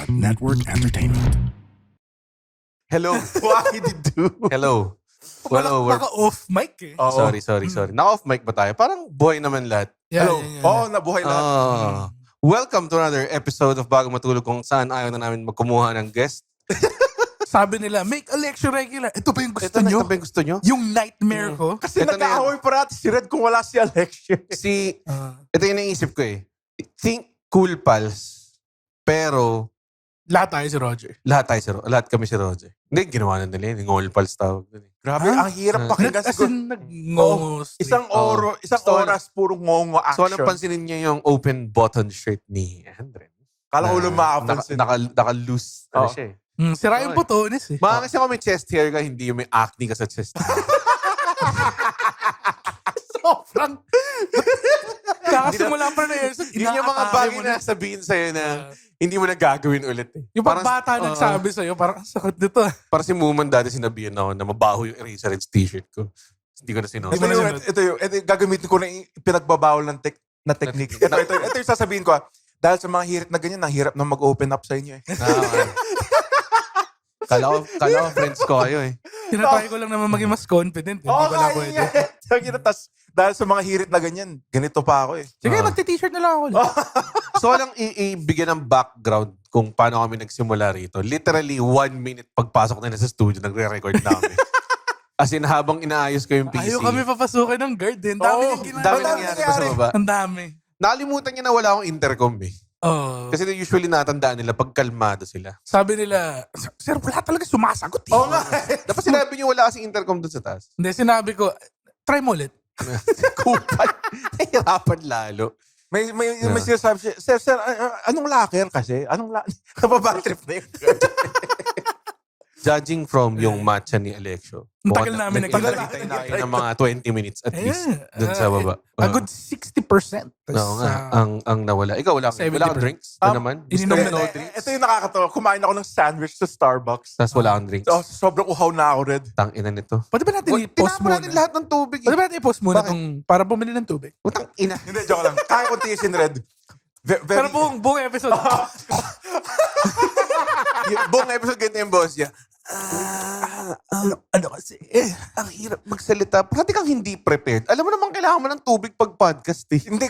Network Entertainment. Hello. What did you do? Hello. Hello. Baka off mic eh. Oo. Sorry. Naka-off mic ba tayo? Parang buhay naman lahat. Hello. Oo, nabuhay lahat. Welcome to another episode of Bago Matulog kung saan ayaw na namin magkumuha ng guest. Sabi nila, make a lecture regular. Ito ba yung gusto Ito nyo? ba yung gusto nyo? Yung nightmare ko? Kasi Ito na nag-aaway parati si Red kung wala si Alexia. Ito yung naisip ko eh. Think Cool Pals, pero Lahat tayo si Roger. lahat kami si Roger. Hindi, ginawa na nila yun. Cool Pals tawag doon eh. Grabe, ang hirap pakinggan. As in, nag-ngongos. Isang oras, puro ngongo So, action. anong pansinin niyo yung open button shirt ni Andren? Kala ko lang makapansin. Naka-loose. Ano siya eh. Sira yung putonis eh. Baka kasi ako may chest hair ka, hindi yung may acne ka sa chest hair. Sobrang. Kakasimula pa na yun. Yun yung mga bagay na sabihin sa'yo na hindi mo na gagawin ulit eh. Yung pagbata nagsabi sa'yo, parang sakit dito. Para si Muman dati sinabihan ako na mabaho yung Eraser Edge t-shirt ko. Hindi ko na sinuot. Ito yung gagamitin ko na yung pinagbabawal ng na technique. Ito yung sasabihin ko. Dahil sa mga hirit na ganyan, ang hirap na mag-open up sa inyo eh. Kala ko friends ko kayo eh. Tinatry ko lang naman maging mas confident. Hindi ko lang pwede. Tas, dahil sa mga hirit na ganyan, ganito pa ako eh. Sige, magti-t-shirt na lang ako. So walang ibigyan ng background kung paano kami nagsimula rito. Literally 1 minute pagpasok nila sa studio, nagre-record na kami. As in, habang inaayos ko yung PC. Ayaw kami papasukin ng guard din. Dami niyang ginagawa. Dami nangyari pa sa baba. Ang dami. Nakalimutan niya na wala akong intercom eh. Kasi usually natandaan nila pag kalmado sila. Sabi nila, sir, wala talaga sumasagot eh. Oo nga. Dapat sinabi niyo wala kasing intercom doon sa taas. Hindi, sinabi ko, try mo ulit. Kupal. Nahirapan lalo. May sinasabi siya, sir, anong locker kasi? Nababad trip na yun. Judging from yung matcha ni Alexio. Ang tagal namin nag-interact tayo ng mga 20 minutes at least dun sa baba. A good 60%. Oo nga, ang nawala. Ikaw, wala kang drinks? Ito naman? ininom Gusto mo na- no drinks? Ito yung nakakatawa. Kumain ako ng sandwich sa Starbucks. Tapos wala kang drinks? Sobrang uhaw na ako, Red. Tang-ina nito. Pwede ba natin i-post Tinapon muna? natin lahat ng tubig. Pwede ba natin i-post muna Bakit? para bumili ng tubig? Utang ina. Hindi, joke lang. Kaya ko tiisin, Red. Pero buong episode. Yung buong episode ganito yung boss niya. Ano kasi, ang hirap magsalita. Parati kang hindi prepared. Alam mo naman, kailangan mo ng tubig pag podcast eh. Hindi,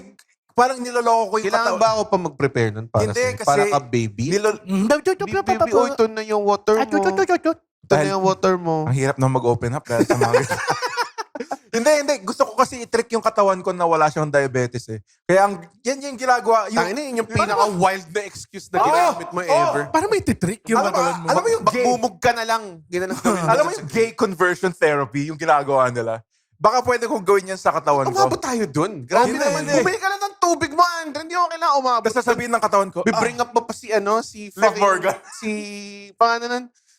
parang niloloko ko yung Kailangan ba ako pa mag-prepare nun para Hindi, sa'yo? kasi Para ka baby? Baby, oh, ito na yung water mo. Ito na yung water mo. Ang hirap na mag-open up dahil sa mga... Hindi. Gusto ko kasi i-trick yung katawan ko na wala siyang diabetes eh. Kaya yan yung ginagawa. Tangina, yung pinaka-wild na excuse na ginamit mo ever. Para may titrick yung Alam mo, katawan mo. alam mo yung gay... Magbumug ka na lang. Alam mo yung gay conversion therapy, yung ginagawa nila? Baka pwede kong gawin yan sa katawan ko. Umabot tayo dun. Grabe Hindi, naman hindi. eh. Bumili ka lang ng tubig mo, Andre. Hindi ako kailangan umabot. Tapos sasabihin ng katawan ko, Bibring up mo pa si Liv fucking... Morgan.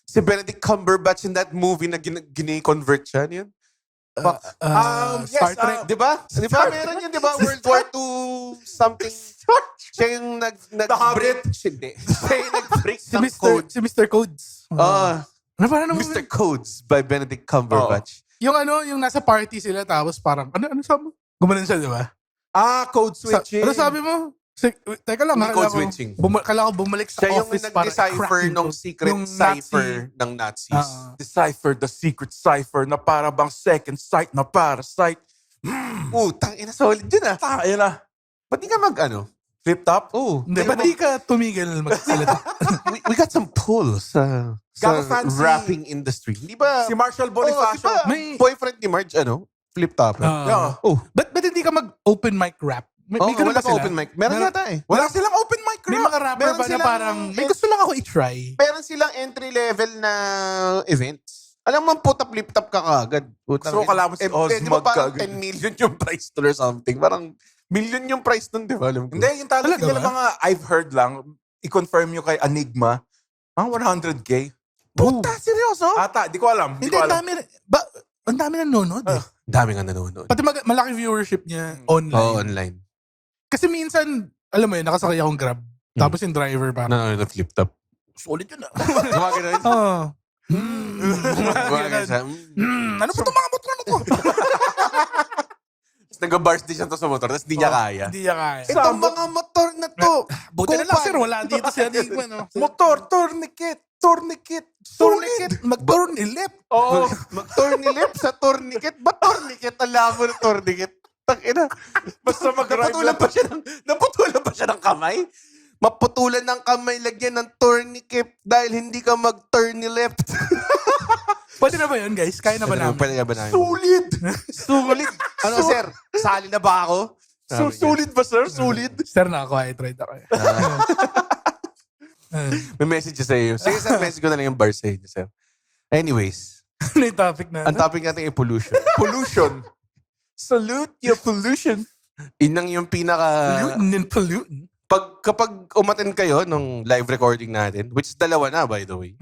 Si Benedict Cumberbatch in that movie na gini-convert siya. Yun. Star Trek. Di ba? Di ba? Meron yun, di ba? World War II something. Siya yung nag-break. Hindi. Siya yung nag-break ng code. Si Mr. Codes. Ano ba na Mr. Codes by Benedict Cumberbatch. Yung nasa party sila tapos parang, ano sabi mo? Gumanon siya, di ba? code switching. Ano sabi mo? Teka lang, Hindi code switching. Kailangan ko bumalik sa Siya yung office para nag-decipher crack ng yung- secret yung cipher Nazi. ng Nazis. Decipher the secret cipher na para bang second sight na parasite. Tangina, solid yun ah. Ayun na. Ba't di ka Flip top? Hindi, ba't di ka tumigil magsalita? we got some pull sa Gago fancy. rapping industry. Di ba? Si Marshall Oh, Bonifacio. di ba? May- Boyfriend ni Marge, flip top. Yeah. Ba't hindi ka mag-open mic rap? May ganun wala ba pa sila? open mic. Meron yata eh. Wala silang open mic May mga rapper Meron ba na silang- parang, may gusto lang ako i-try. Meron silang entry level na events. Alam mo, puta flip top ka kaagad. Gusto ko kalaban si Di ba Osmond parang kaagad. 10 million yung price to or something? Parang million yung price nun, di ba? Alam ko. Hindi, yung talagang Talaga nila ba? mga I've heard lang, i-confirm nyo kay Enigma, 100K. Puta, seryoso? Ata, di ko alam. Hindi, ang dami nanonood eh. Dami nga nanonood. Pati malaki viewership niya online. Oo, online. Kasi minsan, alam mo yun, nakasakay akong Grab. Tapos yung driver parang, Nanonood ng flip top. solid yun ah. Gumagano yun? Oo. Gumagano siya. Ano ba itong mga motor na to? nag-bars din siya to sa motor, tapos di niya kaya. Hindi niya kaya. Itong mga motor na to. Buti na lang, sir. Wala dito si Adigma, no? Motor, tourniquet. Mag-tourniquet. Oo. Mag-tourniquet sa tourniquet. Ba tourniquet? Alam mo na tourniquet. Tangina. Basta mag-drive Naputulan pa siya ng kamay? Maputulan ng kamay, lagyan ng tourniquet dahil hindi ka mag-turn left. Pwede na ba yun, guys? Kaya na ba namin? Pwede ba namin? Sulit. Sulit. Ano, sir? Sali na ba ako? Sulit ba, sir? Sulit. Sir, naka-quiet ride ako. May message siya sa iyo. Sige, sir, message ko na lang yung bar sa inyo, sir. Anyways, Ano yung topic na? ang topic natin ay pollution. Pollution. Salute your pollution. Inang yung pinaka... Pollutant. Kapag umattend kayo nung live recording natin, which is dalawa na, by the way.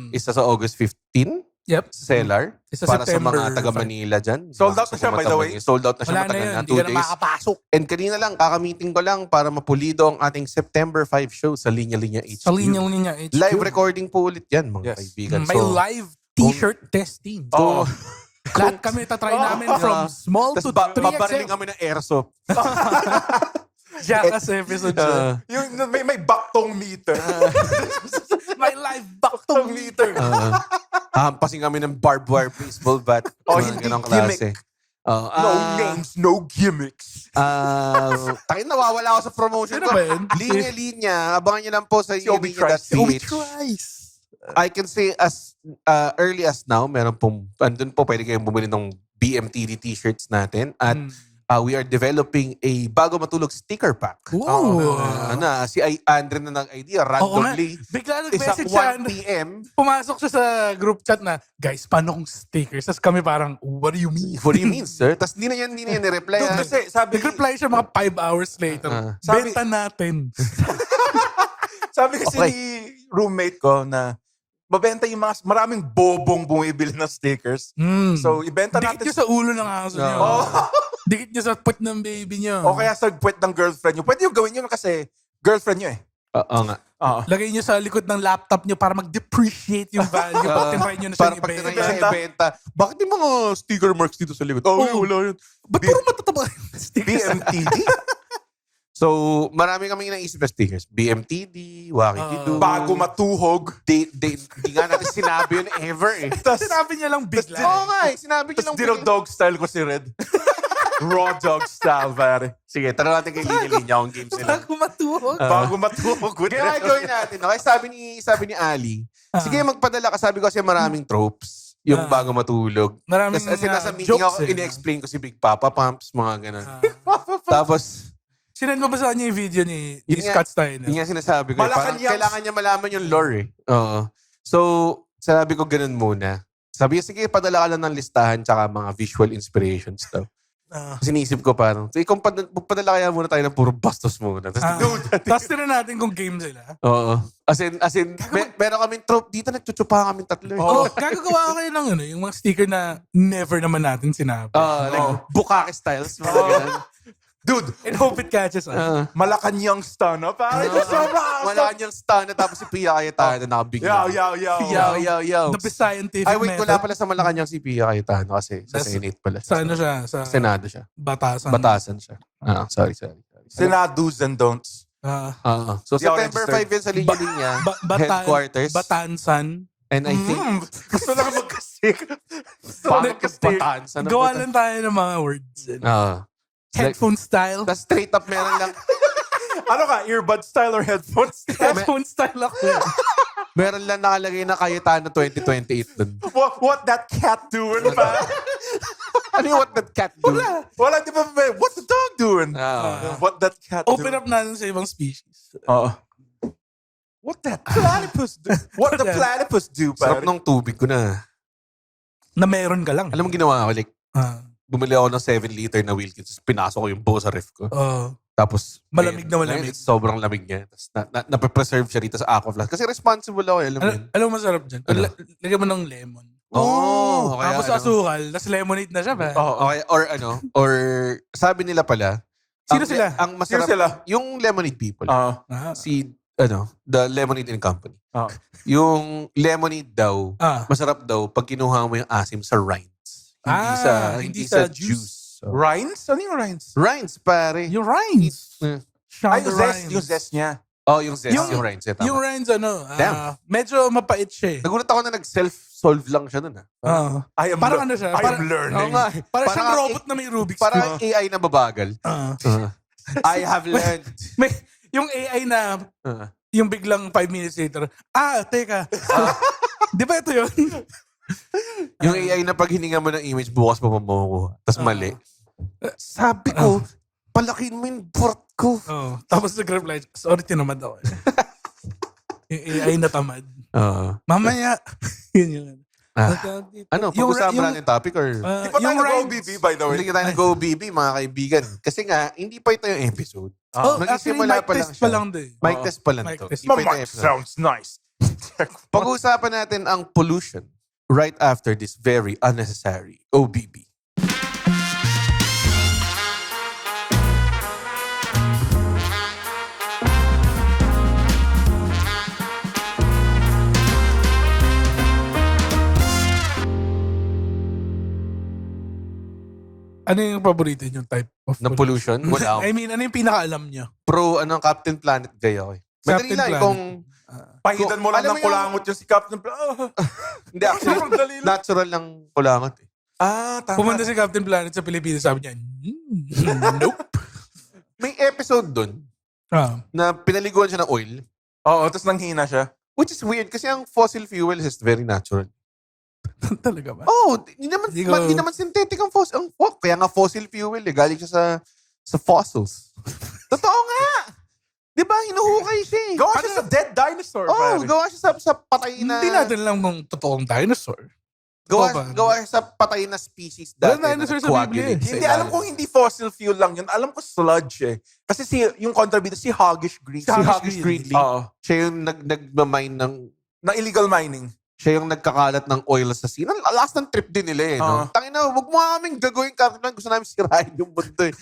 Isa sa August 15, Yep. sa Cellar. Isa Para sa September mga taga Manila dyan. Sold out na siya, by the way. Sold out na siya Wala na matagal yun. na. Hindi 2 ka na days. makakapasok. And kanina lang, kaka-meeting ko lang para mapulido ang ating September 5 show sa Linya Linya HQ. Sa linya-linya HQ. Live recording po ulit yan, mga Yes. kaibigan. May live t-shirt testing. Oo. Lahat kami tatry namin from small to Tapos babariling 3XL. kami ng airsoft. Jackass episode siya. Yung may baktong meter. May live baktong meter. Hahampasin kami ng barbed wire baseball bat. Oh, Mga hindi ganong gimmick. klase. No names, no gimmicks. Takin nawawala ako sa promotion Sino ko. ba yun? Linya-linya. Abangan nyo lang po sa Si Obi Trice. linya-linya.ph. I can say as early as now, meron pong, andun po pwede kayong bumili ng BMTD t-shirts natin. At we are developing a bago matulog sticker pack. Ooh. Si Andre na nag-idea, randomly. Bigla Isang nag-message siya. 1 p.m. Pumasok siya sa group chat na, guys, paano kung stickers? Tapos kami parang, what do you mean? What do you mean, sir? Tapos di na yan ni-reply. Dude, kasi sabi, Nag-reply siya mga 5 hours later. Sabi- Benta natin. sabi kasi Okay. ni roommate ko na mabenta yung mga maraming bobong bumibili ng stickers. So, ibenta Dikit natin. nyo sa ulo ng aso nyo. Oh. Dikit nyo sa put ng baby nyo. O kaya sa puwet ng girlfriend nyo. Pwede yung gawin nyo kasi girlfriend nyo eh. Oo nga. Oo. Lagay nyo sa likod ng laptop nyo para mag-depreciate yung value. Pag tinry nyo na Para siya pag tinry niya ibenta. sa ibenta, bakit yung mga sticker marks dito sa likod? Wala yun. Ba't puro matataba yung stickers? BMTD. So, marami kaming naisip na stickers. BMTD, Wakikidu. Bago matuhog. Di nga natin sinabi yun ever eh. Sinabi niya lang bigla. Oo nga eh. Sinabi niyo Tapos lang. dog style ko si Red. Raw dog style, pare. Sige, tanong natin kay Linya kung games nila. Bago matuhog. Bago matuhog. Kaya gawin natin. Okay, sabi ni Ali, sige magpadala ka. Sabi ko kasi maraming tropes. Yung bago matulog. Maraming Kasi nasa meeting jokes ako, eh. ine-explain ko si Big Papa Pumps, mga ganun. Tapos, Sinend mo ba sa kanya yung video ni Yun nga. Scott Steiner? yun nga sinasabi ko. Parang Malacanang- kailangan niya malaman yung lore eh. Oo. So, sabi ko ganun muna. Sabi niya, sige, padala ka lang ng listahan tsaka mga visual inspirations daw. Kasi iniisip ko parang, sige, kung padala kaya muna tayo ng puro bastos muna. Tapos tira natin kung game sila. Oo. As in meron kaming trope dito, nagtutsupa kaming tatlo. Oh, gagagawa kayo ng yung mga sticker na never naman natin sinabi. Like, bukake styles. Mga ganun. Dude, And hope it catches on. Malacanang star na, pare. Sobrang Wala kanyang stand na tapos si Pia Cayetano nakabigla. Yo. The scientific Ay, wait, method. wala pala sa Malacanang si Pia Cayetano kasi sa Senate pala. Sa ano siya? Sa Senado siya. batasan. Batasan siya. Sorry. Sinado's and don'ts. So, Di ako September registered. 5 yun sa linya-linya. Headquarters. Batansan. And I think, Gusto lang magkasik. paano ka Batansan? Gawa lang tayo ng mga words. Headphone style. Tapos straight up meron lang, Ano ka? Earbud style or headphone style? Headphone style ako. meron lang nakalagay na Cayetano 2028 dun. What that cat doing, pa? Ano yung what that cat do? Wala, di ba? What's the dog doing? What that cat Open doing? up natin sa ibang species. Oo. What that platypus do? What the platypus do, Sarap pare? ng tubig ko na. Na meron ka lang. Alam mo ginawa ko? Like, Ah. bumili ako ng 7-liter na Wilkins. Tapos pinasok ko yung buo sa ref ko. Tapos, Malamig na malamig. ngayon, sobrang lamig niya. Tapos, nape-preserve siya rito sa Aqua Flask. Kasi responsible ako, alam mo yun. Alam mo masarap dyan? Ano? Lagyan mo ng lemon. Oo. kaya Tapos asukal. Tapos lemonade na siya ba? Okay, or sabi nila pala, Sino sila? Ang masarap, Sino sila? yung Lemonade People. The Lemonade and Company. Yung lemonade daw, masarap daw pag kinuha mo yung asim sa rinds. Hindi sa juice. So, Rhines? Ano yung Rhines? Rhines, pare. Yung Rhines. Ay, yung zest. Yung zest niya. Oh, yung zest, Yung- yung Rhines. Tama. Yung Rhines, Damn. medyo mapait siya eh. Nagulat ako na nag-self-solve lang siya nun. Parang ano siya? I am Parang- learning. Oo nga. Parang Parang siyang robot na may Rubik's Parang Cube. AI na babagal. I have learned. May, yung AI na, yung biglang 5 minutes later, teka. Di ba ito yun? Yung AI na pag hininga mo ng image, bukas pa mamukuha. Tapos mali. Sabi ko, palakin mo yung port ko. Tapos nag-reply, sorry, tinamad ako. Yung AI na tamad. Mamaya. Yun yun. Ano, pag-usapan natin yung topic or... Di pa tayo yung nag-OBB, by the way. Hindi tayo nag-OBB, mga kaibigan. Kasi nga, hindi pa ito yung episode. Actually, Nagsisimula mic pa lang test siya. pa lang din. Mic test pa lang Mic to. test. Hindi pa ito Mic episode. sounds nice. Pag-uusapan natin ang pollution right after this very unnecessary OBB. Ano yung paborito yung type of Ng pollution? Wala I mean, ano yung pinakaalam niyo? Pro, Captain Planet gaya ko eh. Madali Captain lang Planet. kung... Pahidan mo lang Alam ng mo yung- kulangot yung si Captain Planet. Hindi, actually, Dali lang. natural lang kulangot eh. Tama. Pumunta si Captain Planet sa Pilipinas, sabi niya, nope. May episode dun na pinaliguan siya ng oil, Oo, tapos nanghina siya. which is weird kasi ang fossil fuel is very natural. Talaga ba? Oh, hindi naman, Hindi ko- hindi naman synthetic ang fossil. Kaya nga fossil fuel eh. Galing siya sa fossils. Totoo nga! Di ba? Hinuhukay siya eh. Gawa siya sa dead dinosaur. Oh, pare. gawa siya sa patay na... Hindi natin alam kung totoong dinosaur. Totoo ba? Gawa siya sa patay na species dati. Walang dinosaur sa Biblia eh. Hindi, alam kong hindi fossil fuel lang yun. Alam ko sludge eh. Kasi yung kontrabida, si Hoggish Green. Si Hoggish Gridley. Oo. Siya yung nagmamine ng... Na illegal mining. Siya yung nagkakalat ng oil sa sea. Last ng trip din nila eh. No? Tangina, wag mo kaming gagawin Captain. Gusto namin sirahin yung mundo eh.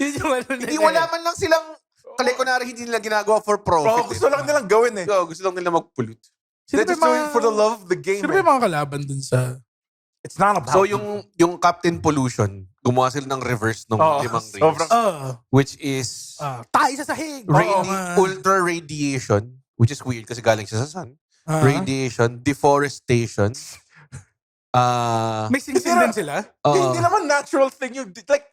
Yun yung ano nila Hindi eh. wala man lang silang... Kunwari, hindi nila ginagawa for profit. Oo, gusto lang nilang gawin eh. Gusto lang nila mag-pollute. Sino They're ba just doing yung it for the love of the game. Sino ba eh. yung mga kalaban dun sa... It's not about So yung Captain Pollution, gumawa sila ng reverse ng Oo, limang rays. sobrang- Which is tayo sa sahig! ultra radiation, which is weird kasi galing siya sa sun. Radiation, deforestation. May sing-sing din sila? Hindi naman natural thing yung like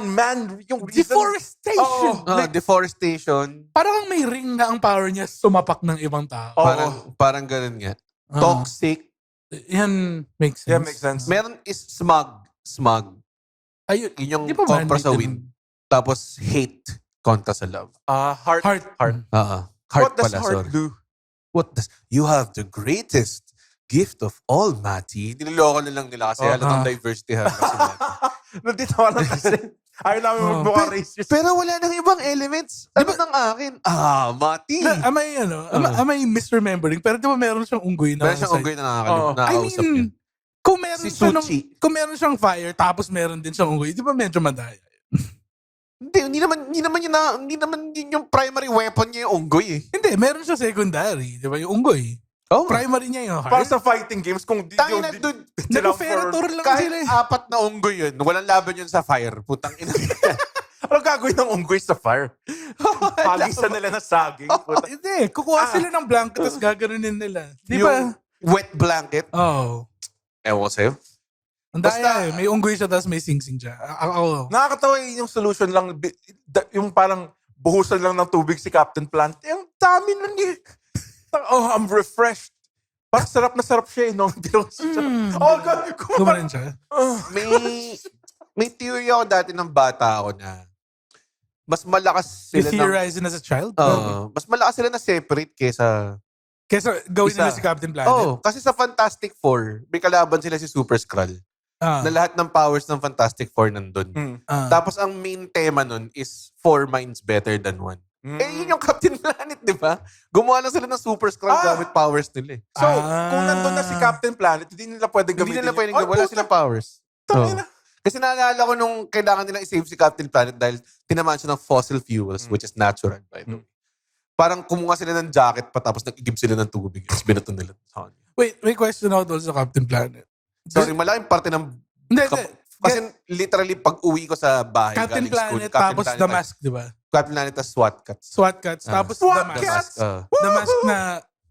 man yung reason. Deforestation! Oo. Deforestation. Parang may ring na ang power niya sumapak ng ibang tao. Oo. Parang ganun nga. Ah. Toxic. Yan makes sense. Yeah, makes sense. Meron is smog. Smog. Ayun. Yun yung Di ba kontra sa man-made wind. Tapos hate kontra sa love. Heart. Heart. Heart What does pala, heart sorry. do? What does... You have the greatest gift of all, Mati. Niloloko na lang nila kasi halatang diversity have kasi natin. Nandito lang kasi. Ayaw namin magmukha racist. Pero wala nang ibang elements. Ano ng akin? Mati. Am I misremembering? Pero di ba meron siyang unggoy na Meron siyang unggoy na nakakausap I mean, yun. kung meron, Si siya Suchi. kung meron siyang fire, tapos meron din siyang unggoy, di ba medyo madaya? Hindi naman yun yung primary weapon niya yung unggoy eh. Hindi, meron siya secondary. Di ba? Yung unggoy. Oh, Primary niya yung Para heart. sa fighting games, kung di Tangina, dude. Nag-ferrator lang Kahit sila eh. 4 na unggoy yun, walang laban yun sa fire. Putang ina. Ano gagawin ng unggoy sa fire? Hagisan nila na saging. Puta. Hindi, kukuha sila ng blanket tapos gaganunin nila. Di Yung ba? wet blanket. Oo. Ewan ko sa'yo. Ang daya eh. May unggoy siya tapos may sing-sing siya. Ako. Nakakatawa yung solution lang, yung parang buhusan lang ng tubig si Captain Plant. Ang dami nun eh. I'm refreshed. Parang sarap na sarap siya eh. No? Oh, God. Kumarin siya. May theory ako dati ng bata ako na mas malakas You sila theorizing as a child? mas malakas sila na separate kesa Kesa gawin nila Isa. si Captain Planet. kasi sa Fantastic Four may kalaban sila si Super Skrull na lahat ng powers ng Fantastic Four nandun. Tapos ang main tema nun is 4 minds better than 1. Yun yung Captain Planet, di ba? Gumawa na sila ng Super Skrull gamit powers nila eh. So, kung nandun na si Captain Planet, hindi nila pwedeng Hindi gamitin nila pwedeng yun. wala silang powers. Tangina. Kasi naalala ko nung kailangan nila i-save si Captain Planet dahil tinamaan siya ng fossil fuels, which is natural, by the way. Parang kumuha sila ng jacket pa tapos nag-igib sila ng tubig. Tapos binato nila sa kanya. Wait, may question ako doon sa Captain Planet. Sorry, malaking parte ng Hindi. Kasi literally, pag uwi ko sa bahay, Captain galing school, Planet, tapos The Mask, di ba? Captain Planet, tas SWAT Cats. SWAT Cats, tapos The SWAT Mask. Cats! The Mask na,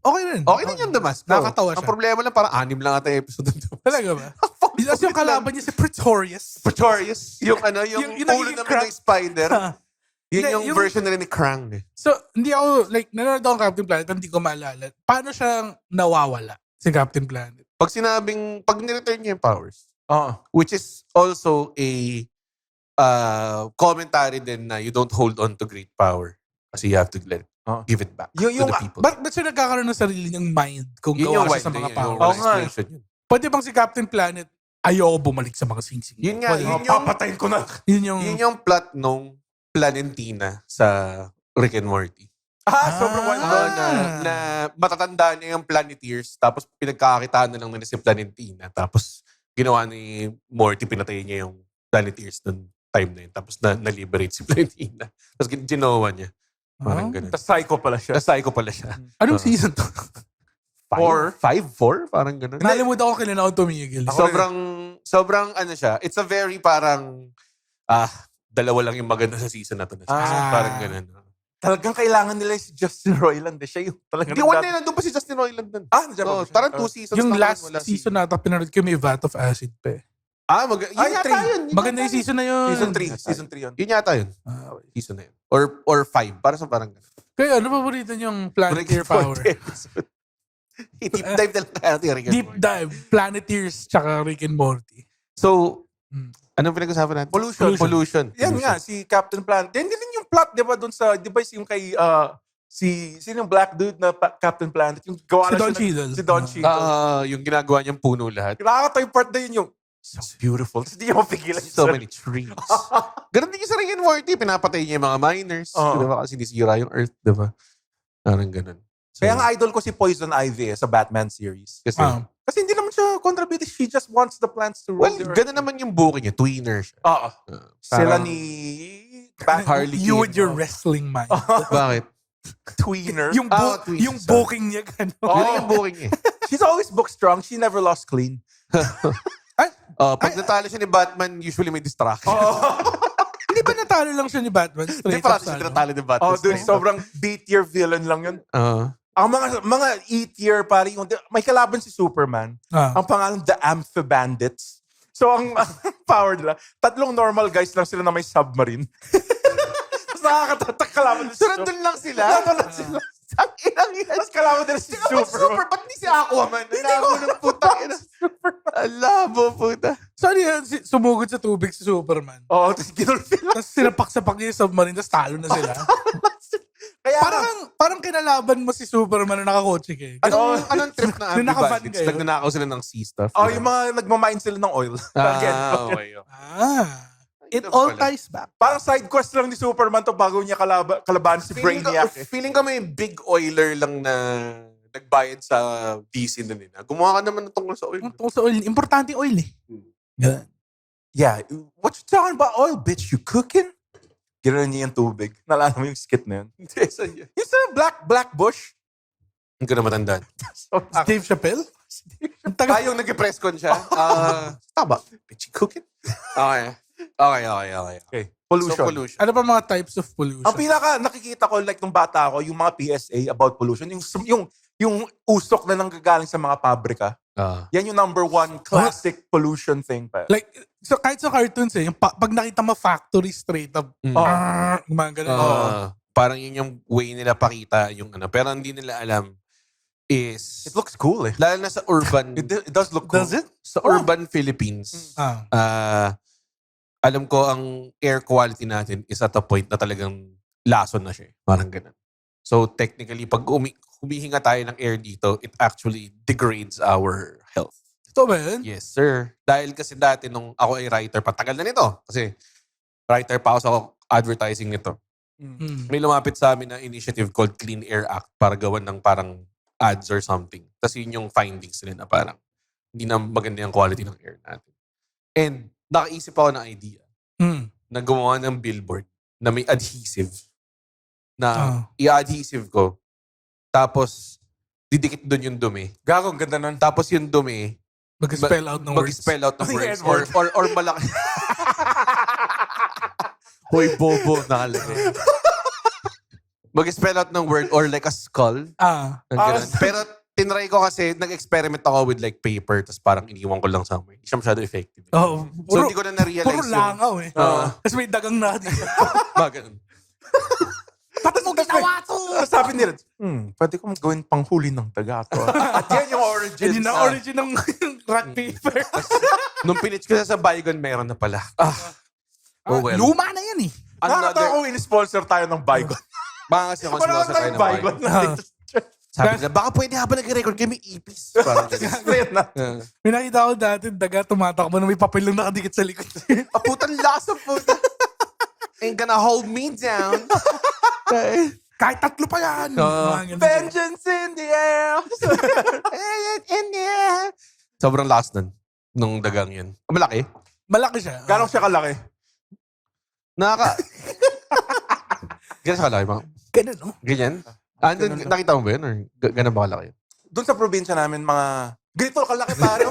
okay rin. Okay din yung The Mask. Nakakatawa Ang siya. problema lang, parang 6 lang ata yung episode ng The Mask. Talaga ba? Tapos yung kalaban niya si Pretorius. Pretorius. Yung Yung ulo nagiging naman ng spider. Yun Hindi, yung version na rin ni Krang. So, hindi ako, like, nanonood ako ng Captain Planet, hindi ko maalala. Paano siyang nawawala si Captain Planet? Pag ni-return niya yung powers, which is also a commentary din na you don't hold on to great power kasi you have to give it back to the people. Ba't siya nagkakaroon ng sarili niyang mind kung Yun gawa yung siya sa mga yung power? Oo nga. explanation yun. Pwede bang si Captain Planet, ayoko bumalik sa mga singsing? Yun nga, Pwede- yun yung, Papatayin ko na. Yun yung plot nung Planentina sa Rick and Morty. Sobrang wild. Na matatanda niya yung Planeteers, tapos pinagkakakitaan na lang nila si Planetina, tapos ginawa ni Morty, pinatay niya yung Planeteers nung time na yun, tapos na-liberate si Planetina. Tapos ginawa niya. Parang ganun. Tapos psycho pala siya. Na-psycho pala siya. Anong season to? 4? Parang ganun. Nalimutan ko kailan ako tumigil. Sobrang ano siya, it's a very parang, dalawa lang yung maganda sa season na to. Parang ganun. Talagang kailangan nila si Justin Roiland. Siya yung talagang Hindi, one na nandun pa si Justin Roiland dun. nandiyan pa ba siya? Parang 2 seasons Yung lang last wala season nata, pinanood ko may Vat of Acid pa eh. Yun Ay, yata 3. yun. Maganda yung season na yun. Season 3 yun. Yun yata yun. Season na yun. Or 5. Para sa parang ganun. Kaya ano paborito niyong Planeteer power? Deep dive na lang kaya Rick and Deep Morty. dive, Planeteers, tsaka Rick and Morty. So, anong pinag-usapan natin? Pollution. Yan nga, si Captain Planet. Yan din yung plot, di ba, dun sa, di ba yung kay, sino yung black dude na Captain Planet? Yung gawa Si na Don siya Cheadle. Si Don Cheadle. Yung ginagawa niyang puno lahat. Nakakatawa yung part na yun yung, so beautiful. Tapos di niya mapigilan. So many trees. Ganun din yung sa Rick and Morty. Pinapatay niya yung mga miners. Di ba? Kasi sinisira yung Earth. Di ba? Parang ganun. So, Kaya ang idol ko si Poison Ivy sa Batman series. Kasi hindi naman siya contributed. She just wants the plants to rule well, the earth. ganun naman yung buki niya. Tweener siya. Oo. Sila Parang- ni Harley You Quinn. with your wrestling mind. Bakit? Tweener. yung Twins, yung sorry. booking niya gano'n. Yun yung buki niya. She's always book strong. She never lost clean. Pag natalo siya ni Batman, usually may distraction. Hindi ba natalo lang siya ni Batman? Hindi Straight pa up siya sa ano? natalo ni Batman. Oh, dude, sobrang B-tier villain lang yun. Ang mga E-tier, pare, may kalaban si Superman. Ang pangalan, The Amphibandits. So, ang power nila, 3 normal guys lang sila na may submarine. Tapos nakakatatak kalaban nila si So, nandun lang sila. Nandun lang sila. Ang inang yan. Tapos kalaban nila si Superman. Ba't hindi si Aquaman? Ang labo ng puta. Ang labo, puta. So ano yan? Sumugod sa tubig si Superman. Oo, tapos ginulpi lang. Tapos sinapak-sapak niya yung submarine, tapos talo na sila. Kaya Parang kinalaban mo si Superman na nakakotse ka eh. Anong trip ng Nung nakaban Amphibandits? kayo? Nagnanakaw sila ng sea stuff. Oh, yung mga nagmamine sila ng oil. Okay. It all ties back. Parang side quest lang ni Superman to bago niya kalaban si Brainiac. Feeling ko may big oiler lang na nagbayad sa DC na nila. Gumawa ka naman ng tungkol sa oil. Tungkol sa oil, importante yung oil eh. Ganun. Yeah, what you talking about oil, bitch? You cooking? Gano'n niya yung tubig. Nalala mo yung skit na yun? Yung sa Black Bush. Hindi ko na matandaan. Dave Chappelle? Yung nag-press con siya. Tama. Bitchy cooking? Okay. Pollution. So, pollution. Ano pa mga types of pollution? Ang pinaka nakikita ko, like nung bata ako, yung mga PSA about pollution, yung usok na nanggagaling sa mga pabrika. Yan yung number 1 classic pollution thing pa. Like, so kahit sa cartoons eh, yung pag nakita mo factory straight up, mga ganun. Parang yun yung way nila pakita yung ano. Pero hindi nila alam is... It looks cool eh. Lalo na sa urban... It does look cool. Does it? Sa urban Philippines, alam ko ang air quality natin is at a point na talagang lason na siya. Parang ganun. So technically, pag humihinga tayo ng air dito, it actually degrades our health. Ito ba yun? Yes, sir. Dahil kasi dati nung ako ay writer, patagal na nito. Kasi writer pa ako sa advertising nito. May lumapit sa amin na initiative called Clean Air Act para gawan ng parang ads or something. Tapos yun yung findings nila na parang hindi na maganda yung quality ng air natin. And nakaisip ako ng idea na gumawa ng billboard na may adhesive na i-adhesive ko. Tapos didikit doon yung dumi. Gagong ganda nun. Tapos yung dumi, Mag-spell out ng words. Mag-spell out ng Ano yung words. N-word? Or malaki. Hoy, bobo, nakalagay. Mag-spell out ng word or like a skull. Ah. Ang ganun. Pero tinry ko kasi, nag-experiment ako with like paper, tapos parang iniwan ko lang somewhere. Hindi siya masyado effective. Oh, So hindi ko na na-realize puro langaw eh. Tapos may dagang na. Ganun. Ba't mo ginawa to? Sabi nila, pwede kong gawin panghuli ng daga to. At yan yung origin. Hindi na origin ng rat paper. Nung pinitch ko sa Baygon, meron na pala. Oh well. Luma na yan eh. Nakakatawa kung in-sponsor tayo ng Baygon. Baka kasi ako Wala sa tayo tayong ng Baygon. Baygon. Sabi nila, baka pwede habang nag-record kayo may ipis. Parang ganun. Straight na. May nakita ko dati, daga tumatakbo na may papel lang nakadikit sa likod. Putan lasa puta. Ain't gonna hold me down. Kahit tatlo pa yan. Mga ganun. Vengeance in the air. Sobrang lakas nun. Nung dagang yun. Malaki. Malaki siya. Gano'ng siya kalaki? Ganyan siya kalaki. Ganun, no? Ganyan? Nakita mo ba yun? Or ganun ba kalaki? Doon sa probinsya namin, mga ganito kalaki pare.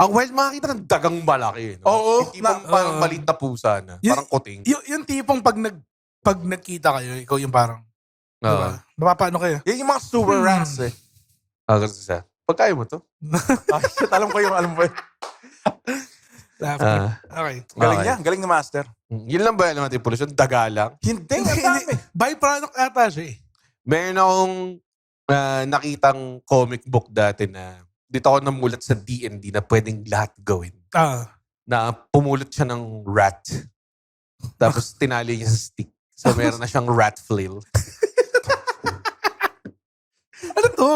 Ang wild makakita ng dagang malaki. No? Oo. Hindi mo parang maliit na pusa na. Parang kuting. Yung tipong pag nagkita kayo, ikaw yung parang, diba? Napapaano kayo? Yan yung mga sewer rats eh. Ganun siya. Pagkaya mo to? Ay, shit, alam ko yung alam mo. Okay. Galing Okay. niya. Galing ni Master. Yun lang ba alam natin pollution? Daga lang? Hindi, ang dami. Byproduct ata siya eh. Meron akong nakitang comic book dati na dito ako namulat sa D&D na pwedeng lahat gawin. Na pumulot siya ng rat. Tapos tinali niya sa stick. So meron na siyang rat flail. Ano to?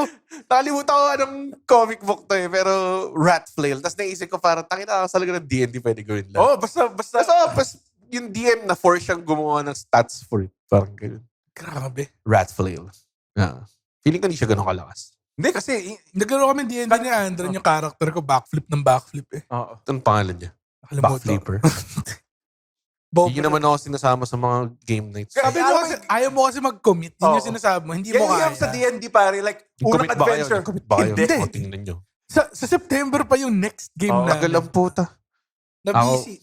Nakalimutan ko anong comic book to eh. Pero rat flail. Tapos naisip ko parang takita sa talaga ng D&D pwede gawin lang. Oh, basta. Tapos yung DM na force siyang gumawa ng stats for it. Parang ganun. Grabe. Rat flail. Feeling ko hindi siya ganun kalakas. Hindi kasi. Naglaro kami D&D ni Andren, yung character ko, backflip ng backflip eh. Oo. Anong pangalan niya? Nakalimutan. Backflipper. Bob, Hindi naman ako sinasama sa mga game nights. sabi mo kasi, ayaw mo kasi mag-commit. Yun yung sinasabi mo, hindi mo Yan kaya. sa D&D pare, like, unang Commit ba kayo? adventure. Commit ba kayo? Hindi. O, tingnan nyo. Sa September pa yung next game na. Tagal ang puta.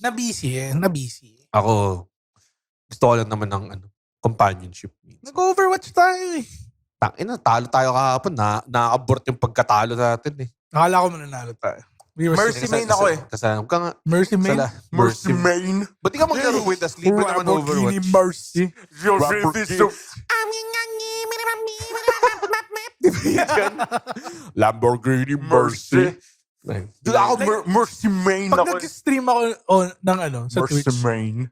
Na-busy. Ako, gusto ko lang naman ng companionship. Nag-Overwatch tayo eh. Talo tayo kahapon. Na-abort yung pagkatalo natin eh. Akala ko mananalo tayo. Mercy main ako eh. Kasama ka nga. Mercy main? Mercy main. Ba't di ka maglaro with us? Libre naman Lamborghini Overwatch. Mercy. Your favorite so. Lamborghini Mercy. Dude, ako Like, Mercy main Pag ako. nag-stream ako ng sa Mercy Twitch, main.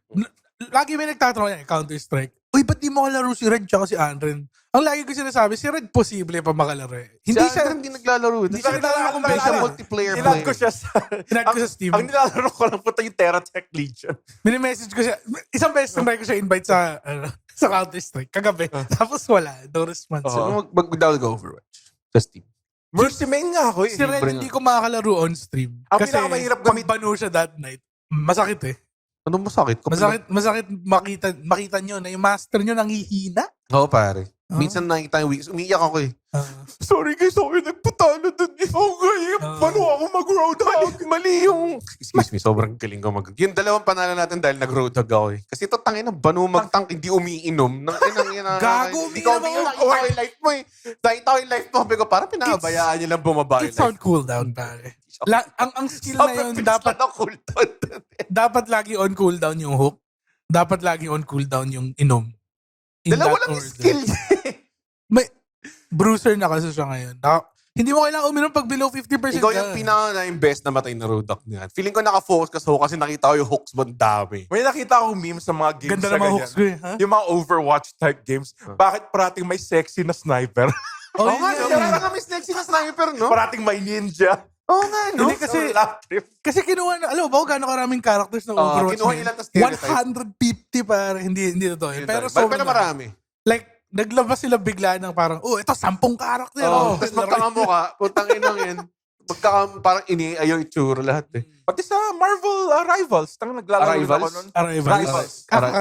lagi may nagtatanong yan, Counter-Strike. Uy, ba't di mo kalaro si Red tsaka si Andren? Ang lagi ko sinasabi, si Red posible pa makalaro eh. Hindi siya hindi naglalaro. Hindi siya naglalaro kung Hindi siya ano. multiplayer Inad ko player. siya sa... Inad ko sa Steam. Ang nilalaro ko lang po yung Terratech Legion. Mini-message ko siya. Isang beses na ko siya invite sa sa Counter-Strike. Kagabi. Tapos wala. No response. So, mag-download ka Overwatch. Sa Steam. Mercy main nga ako eh. Si Red libre hindi ko makakalaro on stream. Ang Kasi pinakamahirap pag gamit- bano siya that night, masakit eh. Ano masakit? Masakit makita nyo na yung master nyo nanghihina. Oo, pare. Minsan nakikita yung weeks. Umiiyak ako eh. Sorry guys, ako yung nagpatalo dun eh. Okay, paano ako mag-roadhog? Mali yung... Excuse me, sobrang galing ko mag... Yung dalawang panalo natin dahil nag-roadhog ako eh. Kasi ito tangin na banu magtank, hindi umiinom. Gago, Hindi ko umiinom. Nakita ko yung life mo eh. Nakita ko yung life mo. Sabi ko, parang pinabayaan niyo lang bumaba yung It's life. on cooldown, pare. ang skill na yun, dapat lagi on cooldown yung hook. Dapat lagi on cooldown yung inom. In Dalawa that lang order. skill. May bruiser na kasi siya ngayon. Hindi mo kailangan uminom pag below 50%. Ikaw yung pinaka-best na matay na roadhog niya. Feeling ko naka-focus ka sa hook kasi nakita ko yung hooks mo ang dami. May nakita akong memes sa mga games Ganda na na mga ganyan. hooks ko eh. Ha? Yung mga Overwatch type games. Bakit parating may sexy na sniper? Oh, Oo nga, yun. parang kami sexy na sniper, no? Parating may ninja. Oo nga, no? Hindi kasi- Kasi kinuha na, alam mo ba kung gaano karaming characters ng Overwatch? kinuha ngayon? nila ng stereotype. 150 pare. Hindi totoo yun. Pero Pero marami. Like, naglabas sila bigla ng parang, ito 10 karakter. Tapos magtanga mo ka, putang inang yan. Parang ayaw itsura lahat eh. Pati sa Marvel Rivals. Tang naglalaro rin ako Arrivals? nun. Arrivals. Rivals.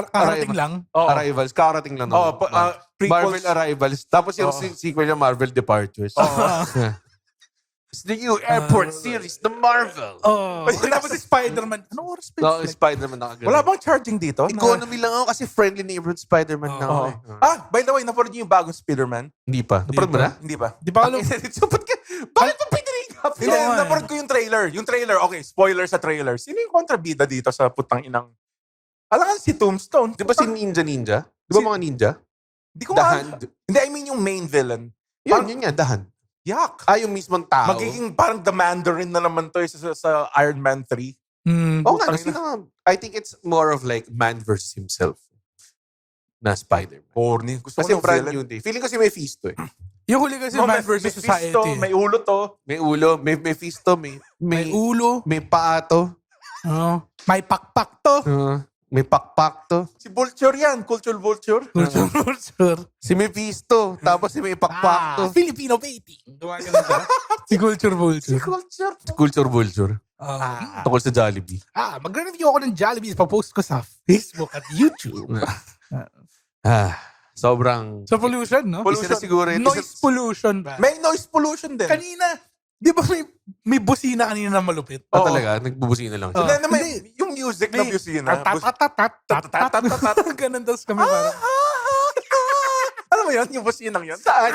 Karating lang. Oo. Arrivals, karating lang. Oo, prequels. Marvel Arrivals. Tapos yung Oo. sequel niya, Marvel Departures. Oo. It's the new airport series, the Marvel. Oh. Tapos si Spider-Man. Anong oras No, pa? yung flight? Spider-Man nakagano. Wala bang charging dito? Economy lang ako kasi friendly neighborhood Spider-Man na ako. Oo. eh. By the way, napanood niyo yung bagong Spider-Man? Hindi pa. Napanood mo na? Hindi ba? Di ba alam? So, bakit mo piniringap? Hindi, Oo, napanood ko yung trailer. Yung trailer, okay, spoiler sa trailer. Sino yung kontrabida dito sa putang inang... Alam ka si Tombstone. Di ba si Ninja? Di ba Si- mga ninja? Di ko The nga... Hand. Hindi, I mean yung main villain. Yun nga, The Hand. Yak. Yung mismong tao. Magiging parang the Mandarin na naman to sa Iron Man 3. Oo nga, Putang kasi I think it's more of like man versus himself na Spider-Man. Corny. Gusto Kasi ko ng brand villain. new day. Feeling ko si Mephisto eh. Yung huli kasi No, Man may versus fisto, Society. may ulo to. May ulo, may Mephisto, may ulo. may paa to, Oh. May pakpak to. may pakpak to. Si Vulture yan. Cultural Vulture. Culture. Si Mephisto, tapos si may pakpak to. Filipino painting. Gumagano siya. Si Culture Vulture. Culture. Culture Vulture. Ah. Tungkol sa Jollibee. Magre-review ako ng Jollibee. Pa-post ko sa Facebook at YouTube. Sobrang... Sa pollution, no? Pollution. Isa na siguro yun. Noise pollution ba? May noise pollution din. Kanina, di ba may busina kanina na malupit? Ah, Oo. talaga? Nagbubusina lang siya. Hindi, yung music na busina. Tat-tat-tat-tat-tat. Ganun tapos kami parang. Alam mo yun? Yung businang yun? Saan?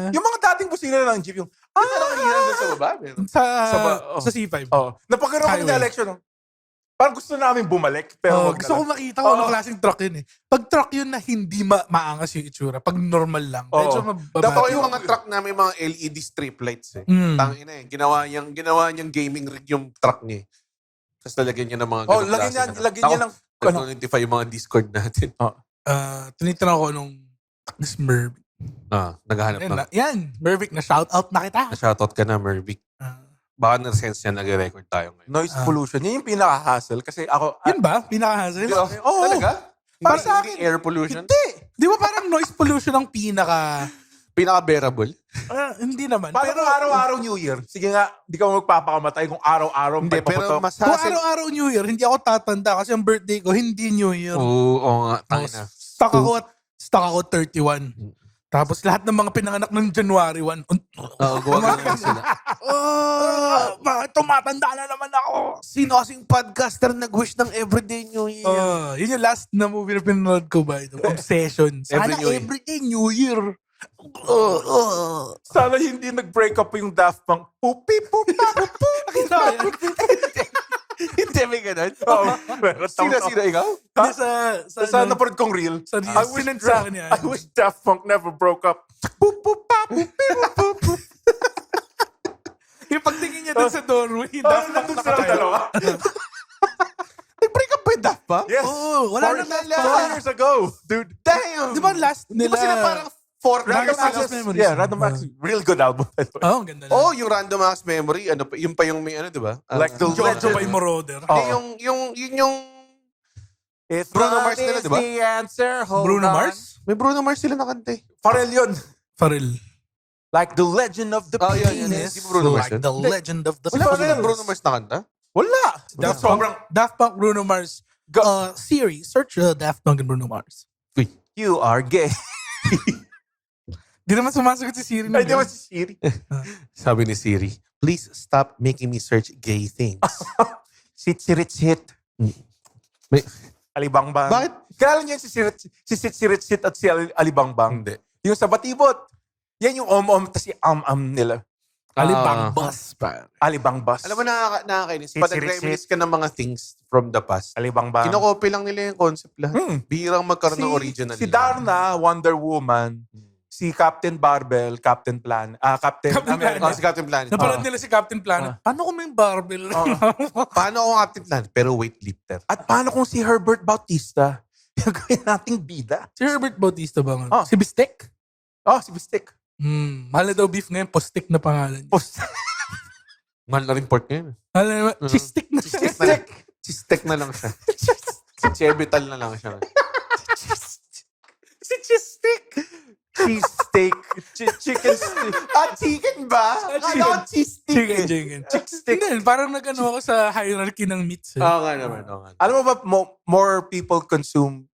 Yung mga dating busina na ng jeep, yung... Ano kanina doon sa baba? Meron. Sa C5. Napagkaroon kami Highway. na election. Parang gusto namin bumalik, pero wag Gusto na ko lang. makita kung anong klaseng truck yun eh. Pag truck yun na hindi maangas yung itsura, pag normal lang, medyo mababa. Dapat yung mga truck na may mga LED strip lights eh. Tangina eh. Ginawa niyang gaming rig yung truck niya eh. Tapos lalagyan niya ng mga ganung lagyan klase niya ng... Nag-notify yung mga Discord natin. Tinitanong ko nung Mervic. Naghahanap na. Yan, Mervic, na shoutout na kita. Na-shoutout ka na, Mervic. Baka na-sense niya nag-record tayo ngayon. Noise pollution. Yan yung pinaka-hassle. Kasi ako... Yun ba? Pinaka-hassle? Oo. Talaga? Para Hindi- sa hindi air pollution? Hindi. Di ba parang noise pollution ang Pinaka-bearable? hindi naman. Pero araw-araw New Year. Sige nga, di ka magpapakamatay kung araw-araw Hindi, pero magpapaputok. mas Kung hassle. araw-araw New Year, hindi ako tatanda kasi ang birthday ko, hindi New Year. Oo nga. Tangina. Stuck ako 31. Tapos lahat ng mga pinanganak ng January 1. Oo, gumagano sila. Bakit tumatanda na naman ako? Sino kasing podcaster nag-wish ng Everyday New Year? Yun yung last na movie na pinanood ko ba ito? Obsession. Sana Every New Year. everyday New Year. Sana hindi nag-break up yung Daft Punk. Pupi, pupa, pupi. Nakita ko yan. Hindi, may ganun. Sino? Ikaw? Hindi, Sa napanood kong reel. Sa I wish, sinend sa akin yan. I wish Daft Punk never broke up. Pup, pup, pa, pup, pup, pup. Yung pagtingin niya dun sa doorway, Daft Punk Punk silang dalawa. Nag-break up ba yung Daft Punk? Yes. wala na Daft Punk. 4 years ago. Dude. Damn! Di ba last Di ba nila? sila parang 4 Random years Access ago? Memories. Yeah, Random Access. Real good album. Oh, ang ganda na. Oh, yung Random Access Memory, ano pa, yung pa yung may ano, di ba? Like the Jojo legend. by Moroder. Oh. Yung If Bruno love Mars nila, is di ba? the answer, hold Bruno on. Mars? may Bruno Mars sila nakanta eh. Pharrell yun. Pharrell. Like the legend of the Yun. penis. Si Bruno Mars Like yun? the legend of the Wala ba Pharrell. sila Bruno Mars nakanta? Wala. Daft Sobrang, Punk, Daft Punk, Bruno Mars. Siri, search Daft Punk and Bruno Mars. you are gay. Di naman sumasagot si Siri. Ay, di ba si Siri? Sabi ni Siri, please stop making me search gay things. Sit, sirit, sit. May, Alibangbang. Bakit? Kilala niyo yung si Sit, sirit, sit at si Alibangbang? Hindi. Yung sa Batibot. Yan yung om-om tas si am-am nila. Alibangbas pa. Alibangbas. Alam mo, nakakainis. Sit, Pag sirit, nag-reminisce ka ng mga things from the past, Alibangbang. kinokopy lang nila yung concept lahat. Bihirang magkaroon ng original. Si Darna, Wonder Woman. Si Captain Barbell, Captain Captain Captain America. Oh, si Captain Planet. Napanood nila si Captain Planet. Paano kung may barbell? Paano kung Captain Planet pero weightlifter? At paano kung si Herbert Bautista? Yung gawin nating bida. Si Herbert Bautista ba nga? Oh. Si Bistek? Oh, si Bistek. Mahal na daw beef ngayon. Postik na pangalan niya. Mahal na rin pork ngayon. Mahal na Chistik na. Chistek na lang. Chistek na lang siya. Si Chevital na lang siya. Si Chistik. Cheese steak. Chicken steak. Chicken ba? Kala ko cheese steak. Chicken. Chick-stick. Hindi, parang nag-ano ako sa hierarchy ng meats. Oo nga naman. Alam mo ba, more people consume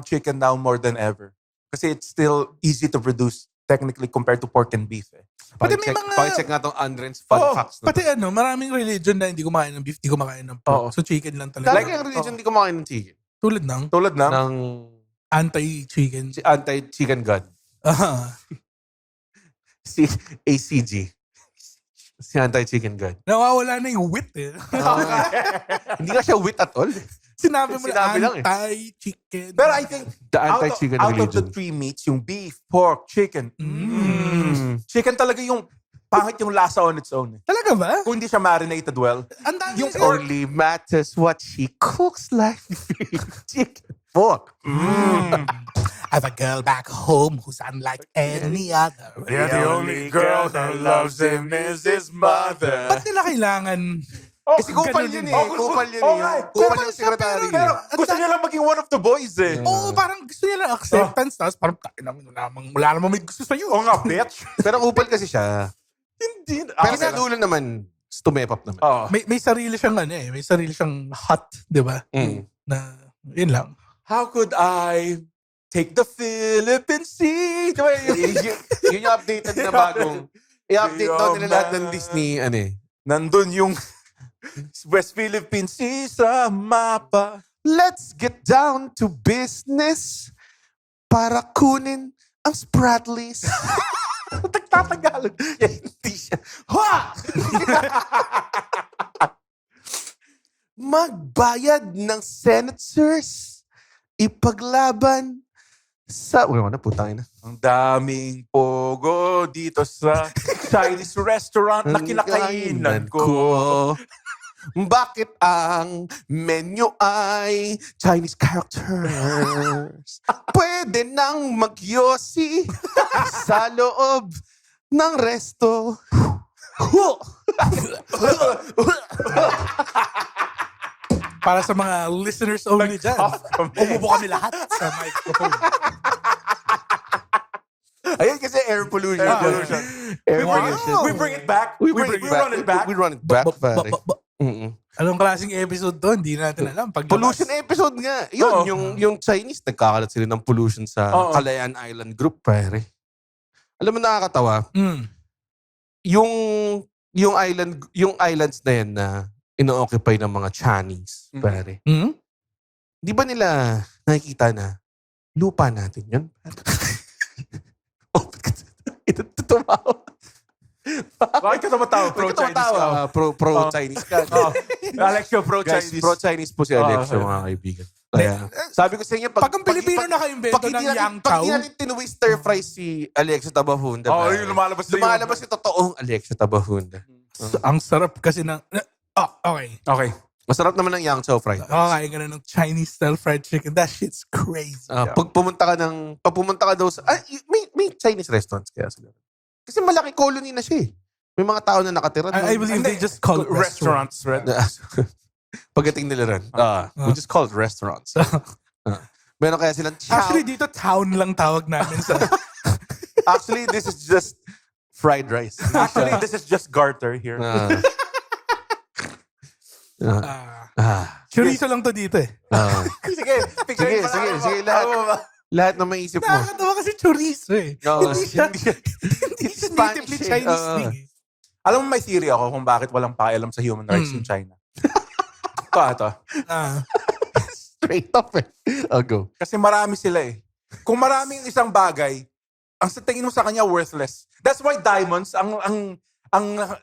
chicken now more than ever. Kasi it's still easy to produce. technically compared to pork and beef eh. Pati may mga- Pakicheck nga tong Andren's fun Oo, facts. Na Pati maraming religion na hindi kumakain ng beef, hindi kumakain ng Oo. pork. So chicken lang talaga. Like yung religion, hindi kumakain ng chicken. Tulad ng Tulad ng Ng anti-chicken. anti-chicken god. Aha. Si ACG. Si anti-chicken god. Nawawala na yung wit eh. Hindi nga siya wit at all. Sinabi mo Sinabi na lang eh. anti-chicken. Pero I think The out anti-chicken of the religion. three meats, yung beef, pork, chicken. Chicken talaga yung pangit yung lasa on its own. Eh. Talaga ba? Kung hindi siya marinated well. Ang dami Yung kasi- pork- Only matters what she cooks like chicken. Pork. I have a girl back home who's unlike any other. The only girl that loves him is his mother. Ba't nila kailangan? Kasi kupal ganun yun din eh. eh. Kupal yun Oo eh. nga eh. Kupal Kupal yung siya, sekretary. Pero eh. gusto niya lang maging one of the boys eh. Oo, parang gusto nila ng acceptance. Tapos parang, wala namang may gusto sa'yo. Oo nga, bitch. Pero kupal kasi siya. Hindi. Pero sa dulo naman, tumepap naman. Oh. May sarili siyang may sarili siyang hot, di ba? Mm. Na, yun lang. How could I take the Philippine Sea? Diba Yun yung updated na bagong. I-update daw nila lahat ng Disney, Nandun yung West Philippine Sea sa mapa. Let's get down to business para kunin ang Spratlys. Nagtatagalog. Hindi siya. Ha! Magbayad ng senators. Ipaglaban sa... Uy, ano, putang ina. Ang daming pogo dito sa Chinese restaurant na kinakainan ko. Bakit ang menu ay Chinese characters? Pwede nang magyosi sa loob ng resto. Para sa mga listeners only dyan. Umubo kami lahat sa microphone. Ayun kasi air pollution. Air pollution. Air Wow. pollution. We bring it back. We bring it back. run it back. We run it back, pare. Mm-mm. Anong klaseng episode to? Hindi natin alam. Paglabas. Pollution episode nga. Yun, Oo. yung Chinese, nagkakalat sila ng pollution sa Oo. Kalayaan Island Group, pare. Alam mo, nakakatawa. Mm. Yung islands na yan na ino-occupy ng mga Chinese, Mm. pare. Mm? Di ba nila nakikita na lupa natin yun? Oh, tumawa. Bakit ka tumatawa? Pro-Chinese ka. Pro-Chinese ka. Oh. Alexio, Guys, pro-Chinese. pro-Chinese po si Alexio, okay. mga kaibigan. Kaya, sabi ko sa inyo, Pag ang Pilipino nakaimbento ng Yang pag Chow, hindi natin tinuwi stir fry si Alexio Tabahunda. Oo, pare, yung lumalabas na lumalabas yung totoong Alexio Tabahunda. ang sarap kasi ng... okay. Okay. Masarap naman ng Yang Chow fried. Kakain ka na ng Chinese style fried chicken. That shit's crazy. Pag pumunta ka daw sa... may Chinese restaurants kaya sila. Kasi malaki colony na siya eh. May mga tao na nakatira. I believe they just call it restaurants. Restaurants. Pagdating nila rin. We just call it restaurants. Meron kaya silang chow. Actually, dito town lang tawag namin sa... Actually, this is just fried rice. Actually, this is just garter here. Chorizo lang to dito eh. Sige, picture Sige, lahat na maisip mo. Nakakatawa kasi chorizo eh. Oo. Hindi siya natively Spanish eh. Chinese Oo. thing eh. Alam mo, may theory ako kung bakit walang pakialam sa human rights in China. Ito. Straight up eh. I'll go. Kasi marami sila eh. Kung maraming isang bagay, ang sa tingin mo sa kanya worthless. That's why diamonds, ang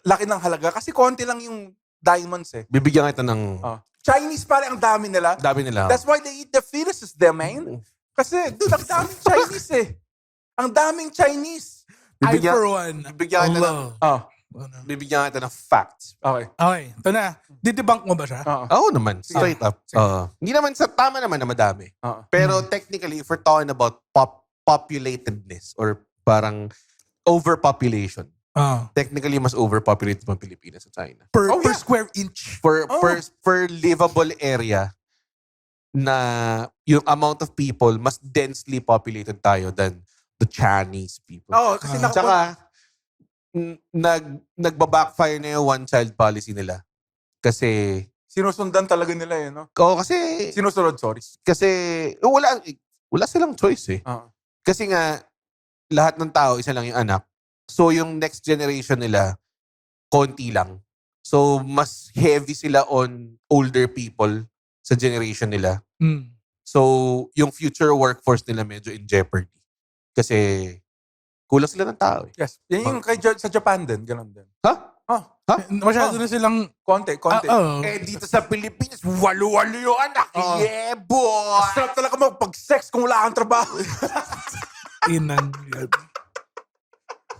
laki ng halaga. Kasi konti lang yung diamonds eh. Bibigyan kita ng... Chinese pare, ang dami nila. Dami nila. That's why they eat the fetuses, the man. Kasi, dude, ang daming Chinese eh. Ang daming Chinese. I for one. Bibigyan kita ng... Oh, Bibigyan kita ng facts. okay. Okay, ito na. Didebunk mo ba siya? Oo naman. Straight up. Hindi naman sa tama naman na madami. Pero technically, if we're talking about populatedness or parang overpopulation, technically mas overpopulated ang Pilipinas sa China. Per yeah. square inch. Per livable area na yung amount of people, mas densely populated tayo than the Chinese people. Kasi Tsaka, nagbabackfire na yung one-child policy nila. Kasi, sinusundan talaga nila eh, no? kasi Sinusunod, sorry. wala silang choice eh. Kasi nga, lahat ng tao, isa lang yung anak. So, yung next generation nila, konti lang. So, mas heavy sila on older people sa generation nila. Mm. So, yung future workforce nila medyo in jeopardy. Kasi, kulang sila ng tao. Yes. Yan yung sa Japan din. Ganun din. Ha? Oh, Masyado na silang... konti. Oo. Dito sa Pilipinas, walo-walo yung anak. Oo. Yeah, boy! Sarap talaga mag-sex kung wala kang trabaho. Inang.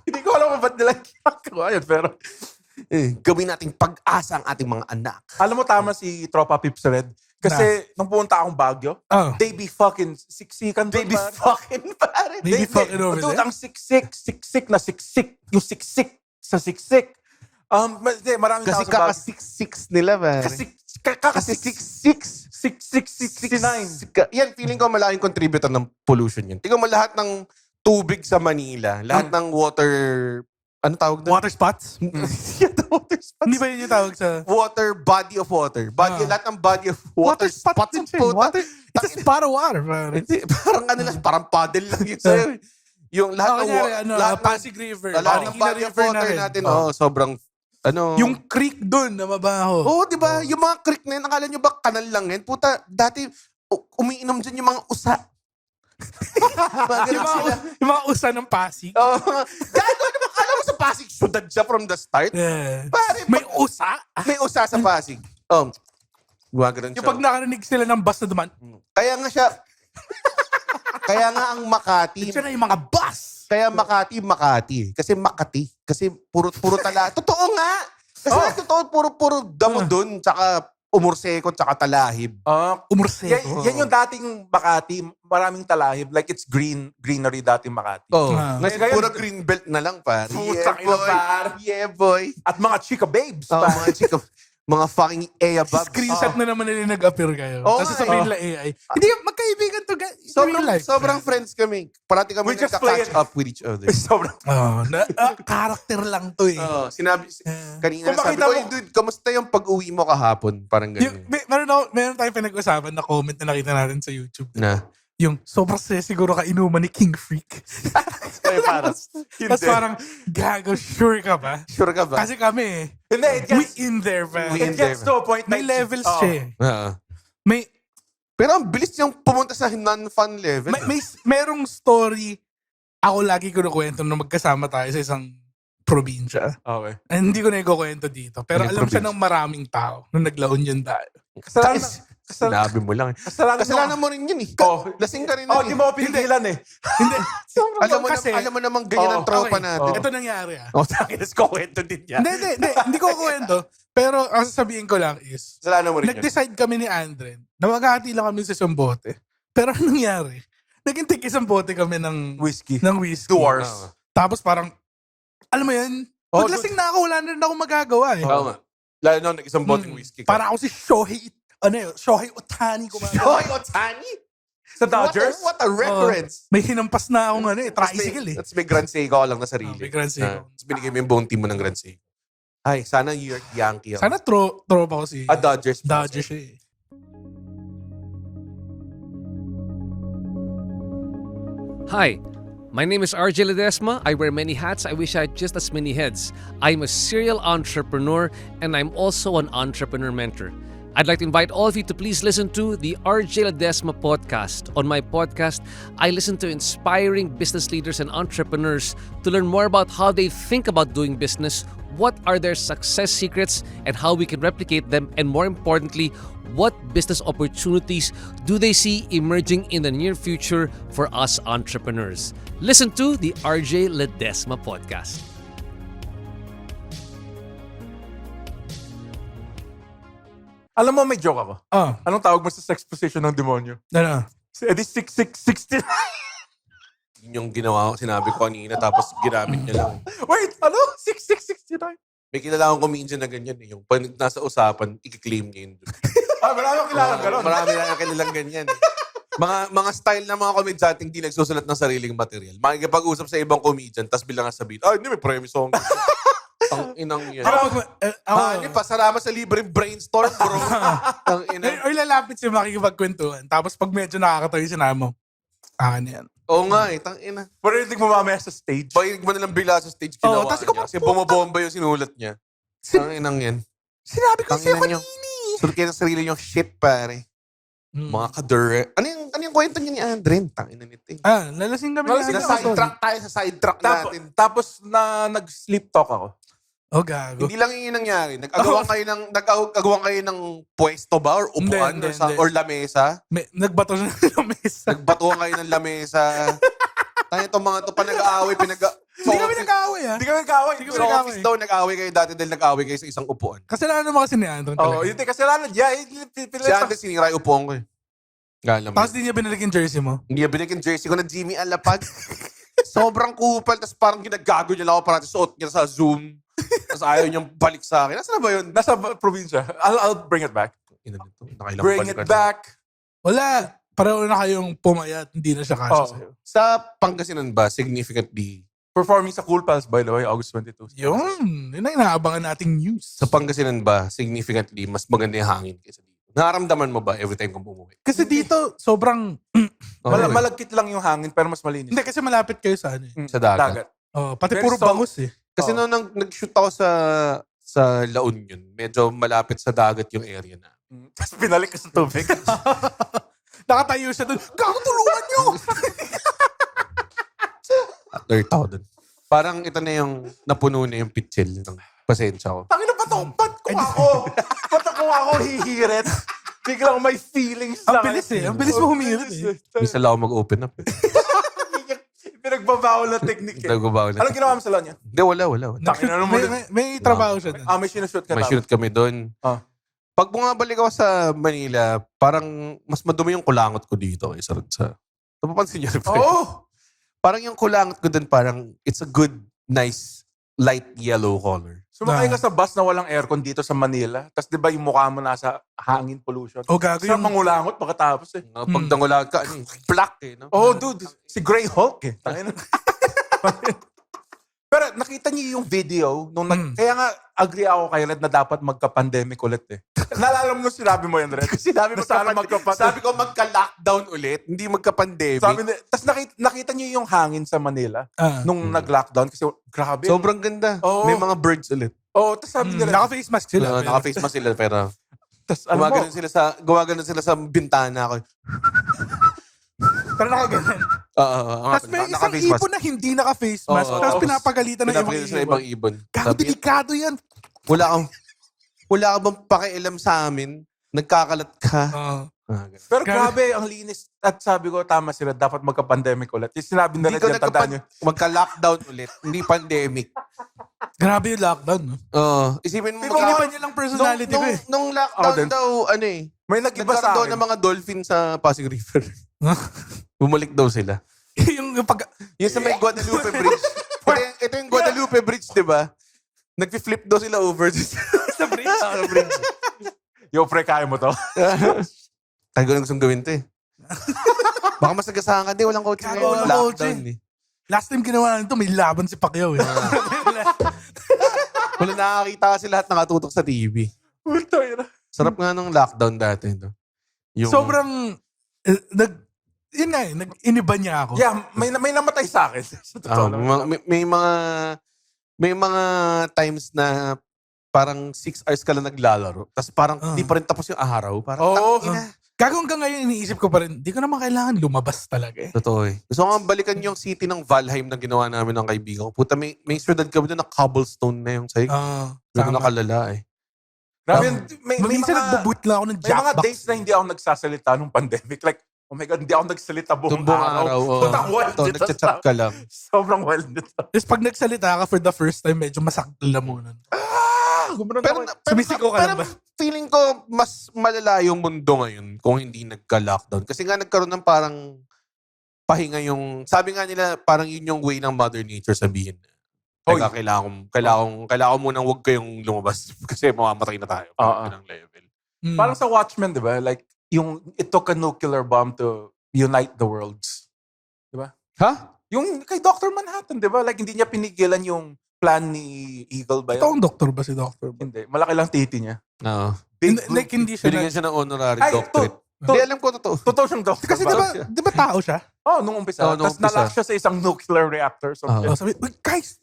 Hindi ko alam kung ba't nila ginagawa yun, pero... Gawin nating pag-asa ang ating mga anak. Alam mo, tama si Tropa Pips Red. Kasi nung pumunta akong Baguio, Oh. they be fucking siksikan doon. They be fucking pare. They be fucking over Dude, there. ang siksik na siksik. Yung siksik sa siksik. Maraming tao Kasi sa Baguio. kaka-6-6 nila, pare. Kasi Kasi 6-6. 669. Yan, feeling ko malaking contributor ng pollution yun. Tingnan mo lahat ng tubig sa Manila. Lahat ng water... Ano tawag doon? Water spots? Yeah, the water spots. Hindi ba yun yung tawag sa... Water, body of water. Lahat ng body of water, spots din ang siya. puta. Water, it's a spot of water. Pare. Hindi, parang ano lang, parang paddle lang yun sa'yo. Yung lahat ng... lahat ng- Pasig River. lahat ng Marikina body of River na water rin. natin, sobrang... Ano? Yung creek dun na mabaho. Oo, di ba? Yung mga creek na yun, akala nyo ba kanal lang yan? Puta, dati umiinom dyan yung mga usa. Mga ganun sila. Yung mga usa ng Pasig. Oo. Gago, ano ba? Kala mo sa Pasig, syudad siya from the start? Yeah. Pare, May usa? may usa sa Pasig. Gumagano'n siya. Yung pag nakarinig sila ng bus na duman, Kaya nga siya, kaya nga ang Makati, siya na yung mga bus. kaya Makati. Kasi Makati. Kasi puro tala. Totoo nga. Kasi totoo, puro damo dun, tsaka umurseko, tsaka talahib. Umurseko. Yan yung dating Makati. Maraming talahib. Like it's greenery dating Makati. Oh, Ngayon- ngayon, puro green belt na lang, pare. Putang ina, pare. Yeah, boy. At mga chika babes. Oh, mga chika, mga fucking Ea Babs. Screenshot na naman nila nag-appear kayo. Oo Tapos nga, sabihin nila AI. Hindi, magkaibigan to in real life. Sobrang friends kami. Parati kami We just play nagka-catch it. up with each other. Sobrang. Character lang to eh. Sinabi, kanina Kung sabi makita ko, mo- dude, kamusta yung pag-uwi mo kahapon? Parang Yung, ganun. meron tayong pinag-usapan na comment na nakita natin sa YouTube. Na. Yung sobrang siguro ka inuman ni King Freak. Kaya parang, Tapos parang, gago, sure ka ba? sure ka ba? Kasi kami, Hindi, we in there, man. We in it gets to a point May levels siya eh. Oo. May, Pero ang bilis niyang pumunta sa non-fun level. merong story ako lagi ko nakwento nung magkasama tayo sa isang probinsya. Okay. Hindi ko na ikukwento dito. Pero Anong alam siya probinsya? ng maraming tao nung naglaon yun tayo. Sinabi mo lang. Kasalanan mo rin yun eh. Lasing ka rin. Di mo ako pinigilan eh. Hindi. Alam mo namang ganyan ang tropa okay. natin. Ito nangyari ah. Tapos kwento din yan. Hindi ko kwento. Pero ang sasabihin ko lang is, Kasalanan mo rin yun. nag-decide kami ni Andren na maghahati lang kami sa isang bote. Pero anong nangyari? Naging tig isang bote kami ng Whiskey. whiskey. 2 hours. Tapos parang, alam mo yun, paglasing na ako, wala na rin ako magagawa eh. Oo nga. Lalo na nag-isang boteng whiskey ka. Para ako si Shohei Ohtani. Shohei Ohtani? Sa Dodgers? What a reference. May hinampas na akong tricycle eh. Tapos may Grand Seiko ka lang na sarili. May Grand Seiko. Tapos binigay mo yung buong team mo ng Grand Seiko. Ay, sana New York Yankee ako. Sana tropa ko si Dodgers. Dodgers siya eh. Hi, my name is RJ Ledesma. I wear many hats. I wish I had just as many heads. I'm a serial entrepreneur and I'm also an entrepreneur mentor. I'd like to invite all of you to please listen to the RJ Ledesma podcast. On my podcast, I listen to inspiring business leaders and entrepreneurs to learn more about how they think about doing business, what are their success secrets, and how we can replicate them, and more importantly, what business opportunities do they see emerging in the near future for us entrepreneurs. Listen to the RJ Ledesma podcast. Alam mo, may joke ako. Ano? Anong tawag mo sa sex position ng demonyo? Edi 6669. Yun yung ginawa ko, sinabi ko kanina, tapos ginamit niya lang. Wait, ano? 6669? May kilala akong comedian na ganyan eh. Yung pag nasa usapan, i-claim niya yun. Marami akong kailangan gano'n. Marami na kilalang ganyan. Mga style na mga komedyante hindi nagsusulat ng sariling material. Makikipag-usap sa ibang comedian, tapos bilang sabihin, hindi may premise song. Ang inang yan. Hindi pa, salamat sa libreng brainstorm, bro. Ang inang. Or lalapit siya makikipagkwentuhan. Tapos pag medyo nakakatawa yung sinabi mo, Akin yan. Oo nga eh, tangina. Marinig mo mamaya sa stage. Pakinig mo na lang bigla sa stage ginawa Oo, tas niya. Kasi bumabomba yung sinulat niya. Tanginang yan. Sinabi ko sa'yo Tanginan nyo. kanini. Sulat kayo ng sarili yung shit, pare. Mga kadure. Ano yung kwento niya ni Andren? Tanginan nito eh. Lalasing kami. Lalasing na- na Sidetrack tayo sa sidetrack natin. Tapos nag-sleep talk ako. Oh, gago. Hindi lang yung nangyari. Nag-agawan kayo ng pwesto ba? Or upuan? Hindi, hindi. Or lamesa? Nagbato na ng mesa. Nagbatuan kayo ng lamesa. Tayo itong mga ito pa nag-aaway. Hindi kami nag-aaway Hindi kami nag-away. Hindi kami Sa nag-aaway. office daw, nag-aaway kayo dati dahil nag-aaway kayo sa isang upuan. Kasalanan naman kasi ni Andron Oo, talaga. yun din. Kasalanan niya. Si Andres, sinira yung upuan ko eh. Alam mo. Tapos di niya binalik yung jersey mo. Hindi niya binigyan jersey ko na Jimmy Alapag. Sobrang kupal. Tapos parang ginagago niya lang ako parang suot niya sa Zoom. Tapos ayaw niyang balik sa akin. Nasaan na ba yun? Nasa probinsya. I'll bring it back. Bring Bring it back. Wala. Pareho na kayong pumayat. Hindi na siya kasya Oh. sa'yo. Sa Pangasinan ba, significantly, Performing sa Cool Pals, by the way, August 22. Yun. Yun ang inaabangan nating news. sa Pangasinan ba, significantly, mas maganda yung hangin kaysa dito? Nararamdaman mo ba every time kung bumuwi? Kasi dito, sobrang... Okay. Malagkit lang yung hangin, pero mas malinis. Hindi, kasi malapit kayo sa ano eh. Sa dagat. Oh, pati Very puro soft. bangus eh. Kasi Oo. nung nag-shoot ako sa La Union, medyo malapit sa dagat yung area na. Tapos pinalik ka sa tubig. Nakatayo siya doon. Gago, tulungan nyo! Alert ako dun. Parang ito na yung napuno na yung pitsil ng pasensya ko. Tangina ba to? Ba't kung ako hihirit? Biglang may feelings Ang lang. bilis eh. Ang bilis mo humirit eh. Minsan lang ako mag-open up. Pinagbabawal na technique eh. Nagbabaw na. Anong ginawa mo sa lanya? Hindi, wala. Tangina naman. May trabaho siya doon. May sinushoot ka May tama. shoot kami doon. Ah. Pag bumabalik ako sa Manila, parang mas madumi yung kulangot ko dito kaysa rin sa... Napapansin niyo rin ba? Oo. Parang yung kulangot ko doon, parang it's a good, nice, light yellow color. Sumakay ka sa bus na walang aircon dito sa Manila. Tapos di ba yung mukha mo nasa hangin pollution? Oh, gago Sa yung... mangulangot pagkatapos eh. Pag nangulangot ka, ano, black eh. No? Oh, dude. Si Grey Hulk eh. Tangina. Pero nakita niyo yung video nung kaya nga agree ako kay Red na dapat magka-pandemic ulit eh. Naalala mo nung sinabi mo yan, Red? Sinabi Na sana Sabi ko magka-lockdown ulit, hindi magka-pandemic. Tapos nakita niyo yung hangin sa Manila nung Hmm. nag-lockdown kasi grabe. Sobrang ganda. Oo. May mga birds ulit. Oh, tapos sabi nila, Naka-face mask sila. Naka-face mask sila, pero tapos ano mo, gumagano sila sa bintana ko. Pero nakaganan. Tapos may isang naka-face mask. ibon na hindi naka-face mask. Oo, Tapos oo. pinapagalitan ng Pinapakita sa ibang ibon. Gago, Sabi, delikado yan. wala ka bang pakialam sa amin? Nagkakalat ka. Ganun. pero grabe, ang linis. At sabi ko, tama sila, dapat magka-pandemic ulit. Yung sinabi nila Hindi ko dyan, tandaan nyo. magka-lockdown ulit. Hindi pandemic. Grabe yung lockdown. No? Isipin mo, Ikaw iba niya lang personality ko eh. nung lockdown din. daw, ano eh, May nag-iba nagkaroon sa daw akin. ng mga dolphin sa Pasig River. Bumalik daw sila. yung pag... Yung sa may Guadalupe Bridge. ito yung Guadalupe Bridge, di ba? Nag-flip daw sila over sa bridge. Yo, pre, kaya mo to? Tayo ko na gustong gawin to eh. Baka mas nagasahan ka, di, walang coaching Gago, ngayon. walang Lockdown coaching. eh. Last time ginawa natin ito, may laban si Pacquiao eh. Wala nakakita kasi lahat nakatutok sa TV. Puto, yun. Sarap nga nung lockdown dati. No? Yung, Sobrang... yun nga eh, iniba niya ako. Yeah, may namatay sa akin. Sa totoo lang. may mga times na parang 6 hours ka lang naglalaro. Tapos parang di pa rin tapos yung araw. Parang Oo. tangina. Gago hanggang ngayon iniisip ko pa rin, di ko naman kailangan lumabas talaga eh. Totoo eh. Gusto ko nga balikan yung city ng Valheim na ginawa namin ng kaibigan ko. Puta, may syudad kami doon na cobblestone na yung sa'yo. Doon nakalala eh. Grabe, yun. may Minsan mga, nagbo-boot lang ako ng may mga jackbox. days na hindi ako nagsasalita nung pandemic. Like, oh my God, hindi ako nagsalita buong Buong araw. araw. Putang wild Ito, nito. nagchat-chat ka lang. Sobrang wild nito. Tapos pag nagsalita ka for the first time, medyo masakit ang lamunan. Pero Sumisiko ka lang ba? feeling ko mas malala yung mundo ngayon kung hindi nagka-lockdown. Kasi nga nagkaroon ng parang pahinga yung... Sabi nga nila, parang yun yung way ng Mother Nature sabihin. Teka, kailangan ko munang huwag kayong lumabas kasi mamamatay na tayo. Parang level. Parang sa Watchmen, di ba? Like, it took a nuclear bomb to unite the worlds. Di ba? Ha? Yung kay Dr. Manhattan, di ba? Like, hindi niya pinigilan yung plan ni Eagle ba yun? Totoong doktor ba si doktor? Hindi. Malaki lang titi niya. Oo. Big Like, hindi siya Binigyan siya ng honorary Ay, doctorate. Hindi, alam ko totoo. Totoo siyang doktor. Kasi di ba tao siya? Nung umpisa. Oo, nung Tapos nalock siya sa isang nuclear reactor. Oh, sabi, "Uy, guys,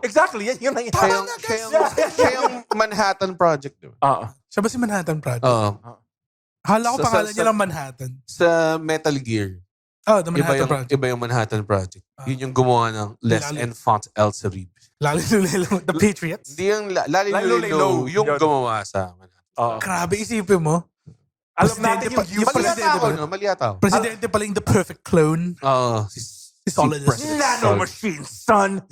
Exactly. Yun na yun. Siya yung Manhattan Project. Diba? siya ba si Manhattan Project? Oo. Hala ko Sa- pangalan sa- niya lang Manhattan. Sa Metal Gear, Oh, the Manhattan Project. iba yung Manhattan Project. Yun yung gumawa ng Les Lalo- Enfants El Cerib. Lalo nila, The Patriots. Hindi yung Lalo Lalo Lilo, yung yun. gumawa sa Manhattan. Grabe, isipin mo. Alam natin yung Yung useless. presidente Mali ba? ata ako, mali ata ako. Presidente pala yung the perfect clone. Oo. Si Solidus. President Nanomachine, son.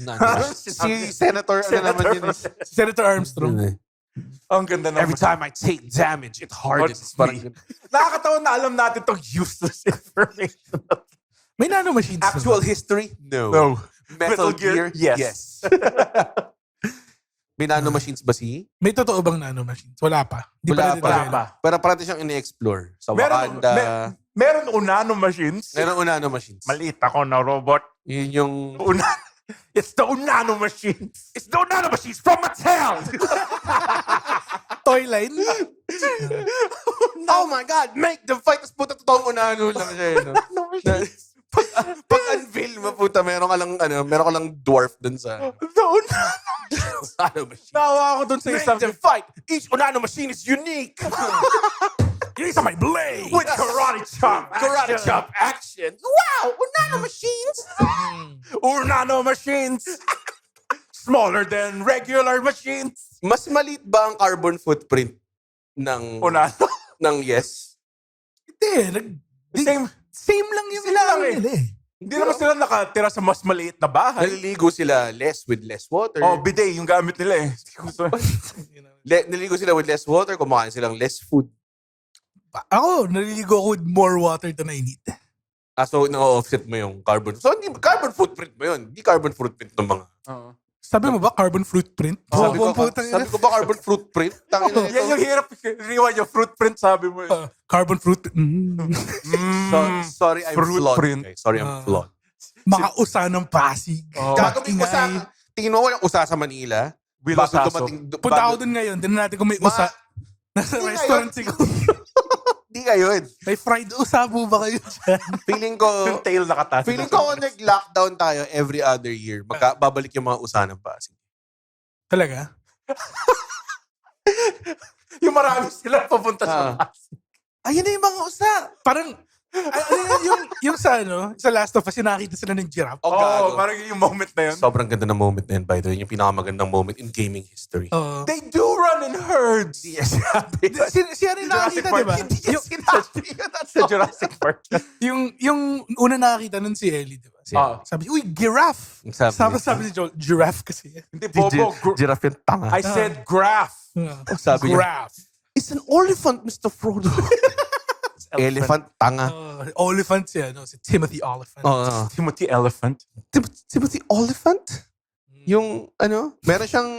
Si Senator, ano naman yun eh. Senator Armstrong. Ang ganda naman. Every time I take damage, it hardens. Parang Nakakatawa na alam natin itong useless information. May nanomachines. actual history? No. No. Metal Gear? Yes. May nanomachines ba si? May totoo bang nanomachines? Wala pa. Di Wala pa. Wala pa. Pero parati siyang ini-explore. Sa Meron, Wakanda. meron nanomachines. Meron nanomachines. Maliit ako na robot. Yun yung... It's the nanomachines. It's the nanomachines from Mattel. Toy line. Oh my God! Make them fight! Tapos puta totoong unano lang siya. No? Pag-unveil mo puta, meron ka lang dwarf dun sa... nanomachine. Nawa ako dun sa Make isang... them fight! Each unano machine is unique! Yung isa may blade. With karate chop. Karate chop action! Wow! Unano machines! Nanomachines. Smaller than regular machines. Mas maliit ba ang carbon footprint ng Unano. ng Yes? Hindi. Same Lang yung Sila lang nila eh. Hindi naman sila nakatira sa mas maliit na bahay. Naliligo sila with less water. Bidet yung gamit nila eh. Naliligo sila with less water, kumakain silang less food. Ako, naliligo ako with more water than I need. So, na-offset mo yung carbon. So, hindi carbon footprint mo yun. Hindi carbon footprint ng mga... Sabi mo ba, carbon fruitprint? Sabi ko, Putang ina. sabi ko ba carbon fruitprint? Tangin na Yan yung ito. hirap. Rewind yung fruitprint sabi mo. Carbon fruit. Sorry, I'm Fruit flawed. print. Okay, sorry, I'm flawed. Mga usa ng Pasig. Gago may Ingay. usa. Tingin mo walang usa sa Manila? Will Bago Osaso. dumating... Punta ako dun ngayon. Tignan natin kung may usa. Nasa Hindi restaurant ngayon. siguro. Di ngayon. May fried usa po ba kayo dyan? Feeling ko... Yung tail nakataas. Feeling ko kung nag-lockdown tayo every other year, babalik yung mga usa ng Pasig. Talaga? Yung marami sila papunta sa Ah. Pasig. Ayun na yung mga usa. Parang, yung sa Last of Us, yung nakita sila ng giraffe. Oh, gago. Parang yung moment na yun. Sobrang ganda ng moment na yun, by the way. Yung pinakamagandang moment in gaming history. Oo. They do run in herds. Yes, sabi. Si ano yung nakakita, Jurassic di ba? Park. Hindi yan sinabi yun. Sa Jurassic Park. Yung una nakakita nun si Ellie, di ba? Sabi, uy, giraffe! Sabi ni Joel, giraffe kasi. Hindi, Bobo. Giraffe yung tanga. I said graph. Sabi niya, Giraffe. it's an elephant, Mr. Frodo. Elephant, tanga. Oliphant siya, si Timothy Oliphant. Timothy Elephant. Timothy Oliphant? Yung, meron siyang,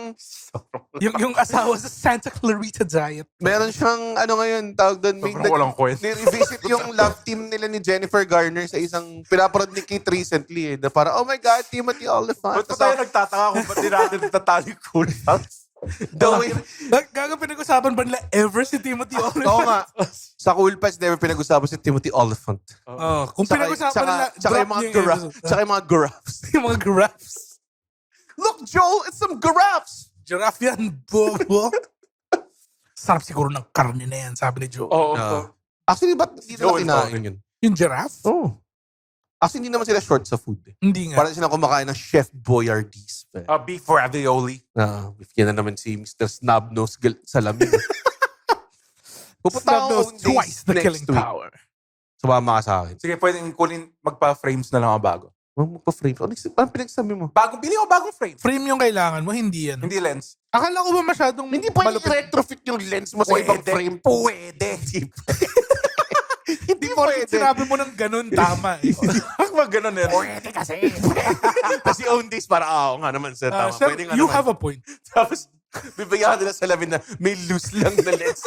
yung asawa sa Santa Clarita Diet. meron siyang, ngayon, tawag doon, Sobrang walang kwento. ni-revisit yung love team nila ni Jennifer Garner sa isang pinaparod ni Kate recently na para, oh my God, Timothy Oliphant. Ba't pa tayo nagtataka kung ba't di natin natatali cool pals? Gaga pinag-usapan ba nila ever si Timothy Oliphant? Oo nga. Sa Cool Pals, never pinag-usapan si Timothy Oliphant. Kung pinag-usapan nila, Tsaka yung mga giraffes. Tsaka yung mga giraffes. Yung mga giraffes. Look, Joel, it's some giraffes! Giraffe yan, bobo. Sarap siguro ng karne na yan, sabi ni Joe. Actually, ba't hindi nila kinain yun? Yung giraffe? Oo. Actually, hindi naman sila short sa food. Hindi nga. Parang sila kumakain ng Chef Boyardee. Beef ravioli. Yan na naman si Mr. Snubnose Salamin. Pupunta ako Snubnose, twice the killing week. power. Sumama ka sa akin. Sige, pwedeng kunin, magpa-frames na lang ako bago. Magpa-frame. Ano pinagsabi mo? Bili ako bagong frame. Frame yung kailangan mo, hindi yan. Hindi lens. Akala ko ba masyadong Hindi pa malupit? i-retrofit yung lens mo sa ibang frame. Pwede. Hindi Porket pwede. sinabi mo ng ganun, tama eh. Wag ganun yan. Pwede kasi. Kasi own days para, nga naman sir. Tama. Sir, Pwede nga you naman. have a point. Tapos, bibigyan ka nila sa lamin na may loose lang na lens.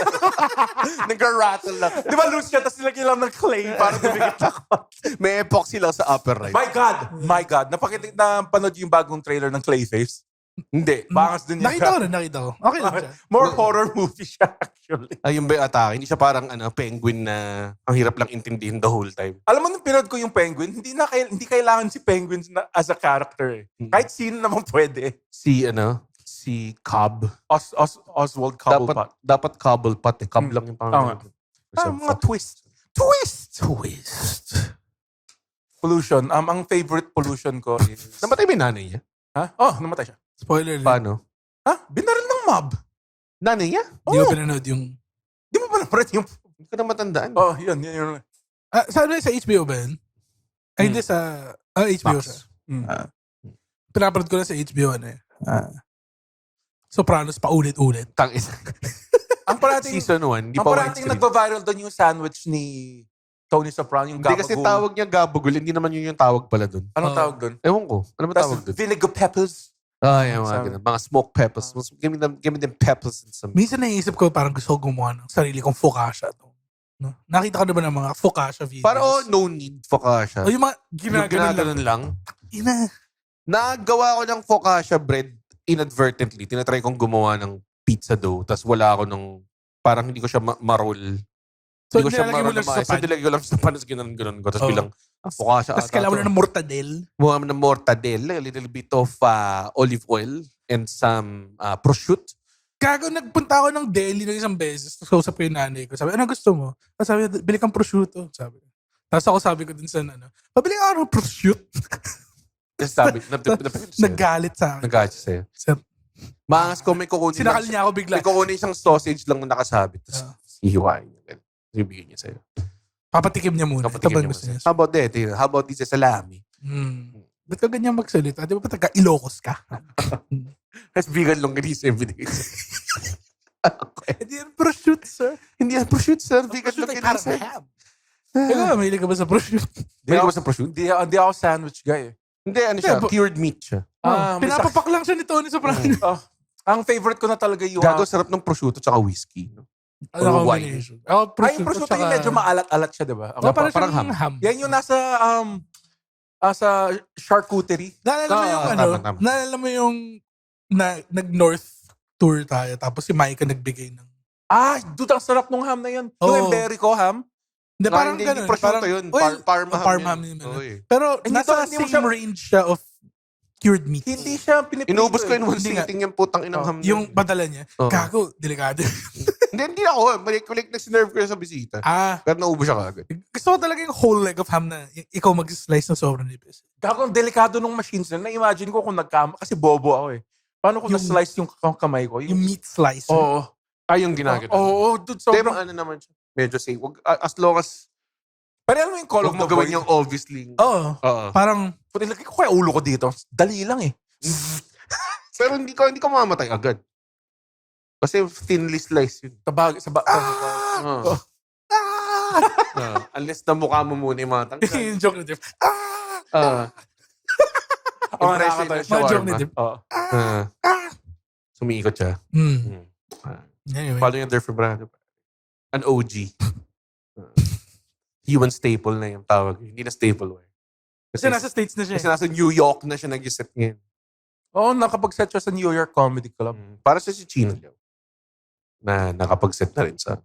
Nag-rattle lang. Di ba loose siya, tapos nilagyan lang ng clay para tumigit ako. May epoxy lang sa upper right. My God! Napanood yung bagong trailer ng Clayface. Hindi. Bangas din yan. Nakita ko. Okay lang siya. More horror movie siya actually. Ayun ba yung atake? Hindi siya parang penguin na ang hirap lang intindihin the whole time. Alam mo, nung pinod ko yung Penguin, hindi kailangan si Penguin as a character. Kahit sino naman pwede. Si Cobb. Oswald Cobblepot. Dapat Cobblepot eh. Cobb lang yung pangalan. Mga twist. Pollution. Ang favorite pollution ko is... Namatay ba yung nanay niya? Ha? Oh, namatay siya. Spoiler. Paano? Ha? Binaril ng mob. Nanay niya? Hindi ko pinanood yung... Di mo ba naparat yung... Hindi ko na matandaan. Oh, yun. Saan sa HBO ba yun? Ay, hindi sa... HBO siya. Pinapanood ko na sa HBO Sopranos paulit-ulit. Tangis. Ang parating... Season 1. Hindi Ang pa parating one nagpa-viral doon yung sandwich ni Tony Soprano, yung Hindi kasi gabagol. tawag niya gabagol. Hindi naman yun yung tawag pala dun. Anong tawag doon? Ewan ko. Ano ba tawag Tapos dun? vinegar peppers. Yung mga Sorry. ganun. Mga smoked peppers. Give me them peppers and some... Minsan naisip ko parang gusto ko gumawa ng sarili kong focaccia. No? Nakita ko na ba ng mga focaccia videos? Para no need focaccia. O yung mga Yung ginaganon lang. Ina. Nagawa ko ng focaccia bread inadvertently. Tinatry kong gumawa ng pizza dough. Tapos wala ako nung... Parang hindi ko siya ma-roll. So, Hindi ko siya nilalagay mo lang siya sa So, pan. nilagay ko lang sa pan. Tapos ginanon ko. Tapos Oo. bilang focaccia. Tapos kailangan mo na ng mortadel. Buha ng mortadella, a little bit of olive oil, and some prosciutto. Gago, nagpunta ako ng deli ng isang beses. Tapos kausap ko yung nanay ko. Sabi, ano gusto mo? Tapos sabi, bili kang prosciutto. Sabi. Tapos ako sabi ko din sa pabili ka ng prosciutto. Tapos sabi, Naggalit sa akin. nag-catch sa'yo. Sir, Maangas ko, may kukunin sinakal niya ako bigla. May kukunin siyang sausage lang na nakasabit. Tapos hihiwain niya. Ibigay niya sa'yo. Papatikim niya muna. Ito ba gusto niya? How about that? How about this salami? Ba't ka ganyan magsalita? Di ba pa taga Ilocos ka? Tapos vegan longganisa everyday. Hindi yan prosciutto, sir. Hindi yan prosciutto, sir. Vegan longganisa. ham. Ikaw, mahilig ka ba sa prosciutto? May ko sa prosciutto? Hindi ako sandwich guy. Hindi, ano siya? Cured meat siya. Pinapapak lang siya ni Tony Soprano. Ang favorite ko na talaga yung... Gago, sarap ng prosciutto tsaka whiskey. No? Ano Or wine. combination? Ako, Ay, yung prosciutto yung medyo maalat-alat siya, di ba? Oh, parang parang ham. Yan yung nasa sa charcuterie. Naalala mo yung tama. Naalala mo yung nag-North tour tayo tapos si Micah nagbigay ng... Dude, ang sarap nung ham na yun. Oo. Yung Iberico ham. Hindi, parang hindi ganun. prosciutto yun. Parma ham Parma ham yun. yun. Oo, eh. Pero Hindi nasa hindi mo same siya- range siya of cured meat. Hindi siya pinipili. Inubos ko in one Hindi nga. sitting yung putang inang ham. Yung badala niya. Oo. Gago, delikado. Hindi ako. Balik na sinerve ko yun sa bisita. Pero naubos siya kagad. Gusto ko talaga yung whole leg of ham na ikaw mag-slice ng sobrang nipis. Gago, ang delikado nung machines na. Na-imagine ko kung kasi bobo ako eh. Paano kung Yung- na-slice yung kamay ko? Yung meat slice. Oo. Yung ginagano. Oo, dude, Pero sobrang... ano naman siya. Medyo safe. As long as Pero ano yung call of huwag the mo gawin void? yung obviously. Oo. Oo. Parang, Puti, lagay ko kaya ulo ko dito. Dali lang eh. Pero hindi ko mamamatay agad. Kasi thinly slice yun. Oo. Unless na mukha mo muna yung mga tanggal. yung joke na Jeff. Impression nakakatawa. ng Mga joke ni shawarma. Jeff. Oo. Sumiikot siya. Anyway. Follow yung Durf Brando. An OG. Human staple na yung tawag. Hindi na staple. Kasi nasa States na siya. Kasi nasa New York na siya nag-set ngayon. Oo, nakapag-set siya sa New York Comedy Club. Para siya si Chino Liao. Na nakapag-set na rin sa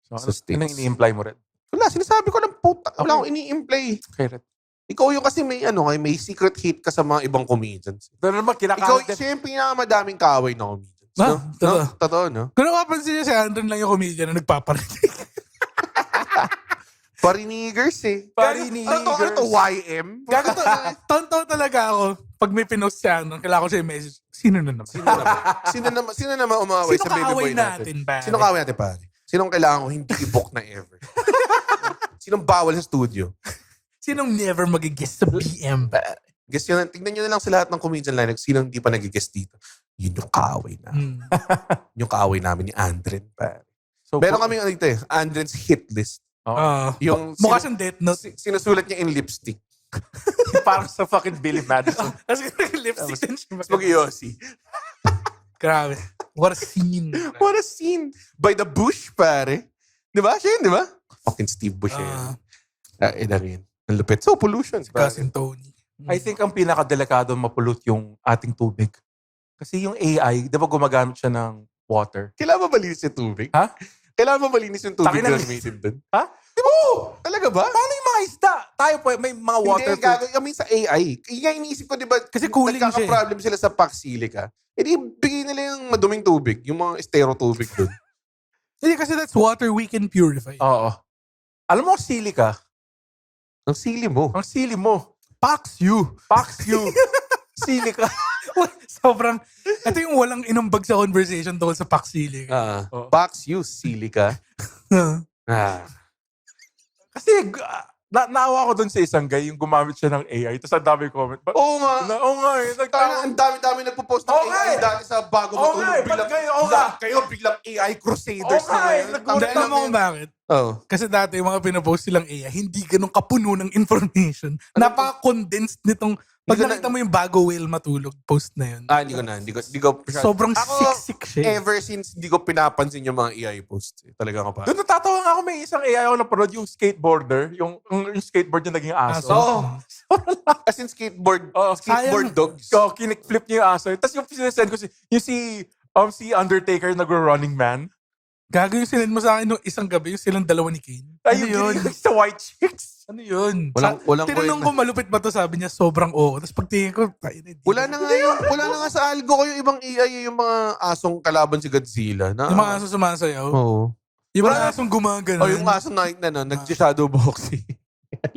So, States. anong ini-imply mo rin? Wala, sinasabi ko ng puta. Wala Okay. akong ini-imply. Okay, Red. Ikaw yung kasi may secret hate ka sa mga ibang comedians. Pero naman, Ikaw kinakalat din. siya yung pinakamadaming kaaway na comedians. Ah, No? totoo. No? Totoo, no? Kung napapansin niya si Andren lang yung comedian na nagpaparinig. Parinigers eh. Parinigers. Ano to? YM? Gago to. Tonto talaga ako. Pag may pinost si Andren, kailangan ko siya i-message. Sino na naman? Sino naman umaway Sino sa baby kaaway boy natin? natin, pare? Sino kaaway natin, pare? Sinong kailangan ko hindi i-book na ever? Sinong bawal sa studio? Sinong never mag-guest sa BM, pare? Guess yun, tignan nyo na lang sa lahat ng comedian line. Sinong hindi pa nag-guest dito? Yun yung kaaway na. Yung kaaway namin ni Andren, pare. So, Meron kami dito eh, Andren's hit list. Yung mukha siyang death note. sinusulat niya in lipstick. parang sa fucking Billy Madison. Tapos lipstick din siya. Mas mag-Yossi. Grabe. What a scene. What a scene. By the Bush, pare. Di ba? Siya yun, di ba? Fucking Steve Bush yun. Ina rin. Ang lupit. So, pollution. Si Cousin Tony. I think ang pinaka-delikado mapulot yung ating tubig. Kasi yung AI, di ba gumagamit siya ng water? Kailangan ba malinis yung tubig? Ha? Kailangan ba malinis yung tubig Takin na na- gamitin doon? Ha? Di ba? Talaga ba? Paano yung mga isda? Tayo po, may mga water. Hindi, gagawin kami sa AI. Kaya iniisip ko, di ba, Kasi cooling siya eh. nagkaka-problem sila sa Pax Silica. E di, bigay nila yung maduming tubig, yung mga estero tubig doon. Hindi kasi that's water we can purify. Oo. Alam mo, silica. Ang sili mo. Ang sili mo. Pax you. Pax you. Silica. Sobrang, ito yung walang inumbag sa conversation tungkol sa paksili. Oo. Pax use silica. Kasi naawa ko dun sa isang guy, yung gumamit siya ng AI. Tapos ang dami comment. Oo nga. Oo nga eh. Ang dami-dami nagpo-post ng Oo AI nga dati sa bago Oo nga matulog. eh, ba't kayo? Oo nga. Kayo biglang AI crusaders Oo nga eh, ngayon. nagkulat Alam mo kung bakit? Oo. Kasi dati yung mga pinapost silang AI, hindi ganun kapuno ng information. Napaka-condensed nitong, pag Hindi ko nakita mo yung bago whale matulog, post na yun. Hindi ko. Sobrang Ako, siksik siya. ever since hindi ko pinapansin yung mga AI posts. Talaga ko pa. Doon natatawa nga ako, may isang AI ako napanood, yung skateboarder, yung skateboard niya naging aso. Oo. As in skateboard sayang. dogs. So, kinikflip niya yung aso. Tapos yung sinasend ko, si Undertaker nag-running man. Gago yung sinend mo sa akin nung isang gabi, yung silang dalawa ni Kane. Ay, Ano yung yun? sa white chicks. Ano yun? Walang Tinanong kwenta. ko malupit ba to, sabi niya sobrang oo. Tapos pagtingin ko, tayo na. Wala na nga sa algo ko yung ibang AI, yung mga asong kalaban si Godzilla. Yung mga aso sumasayaw. Oo. Yung mga asong gumagano. Oh, yung aso na nag-shadow boxing.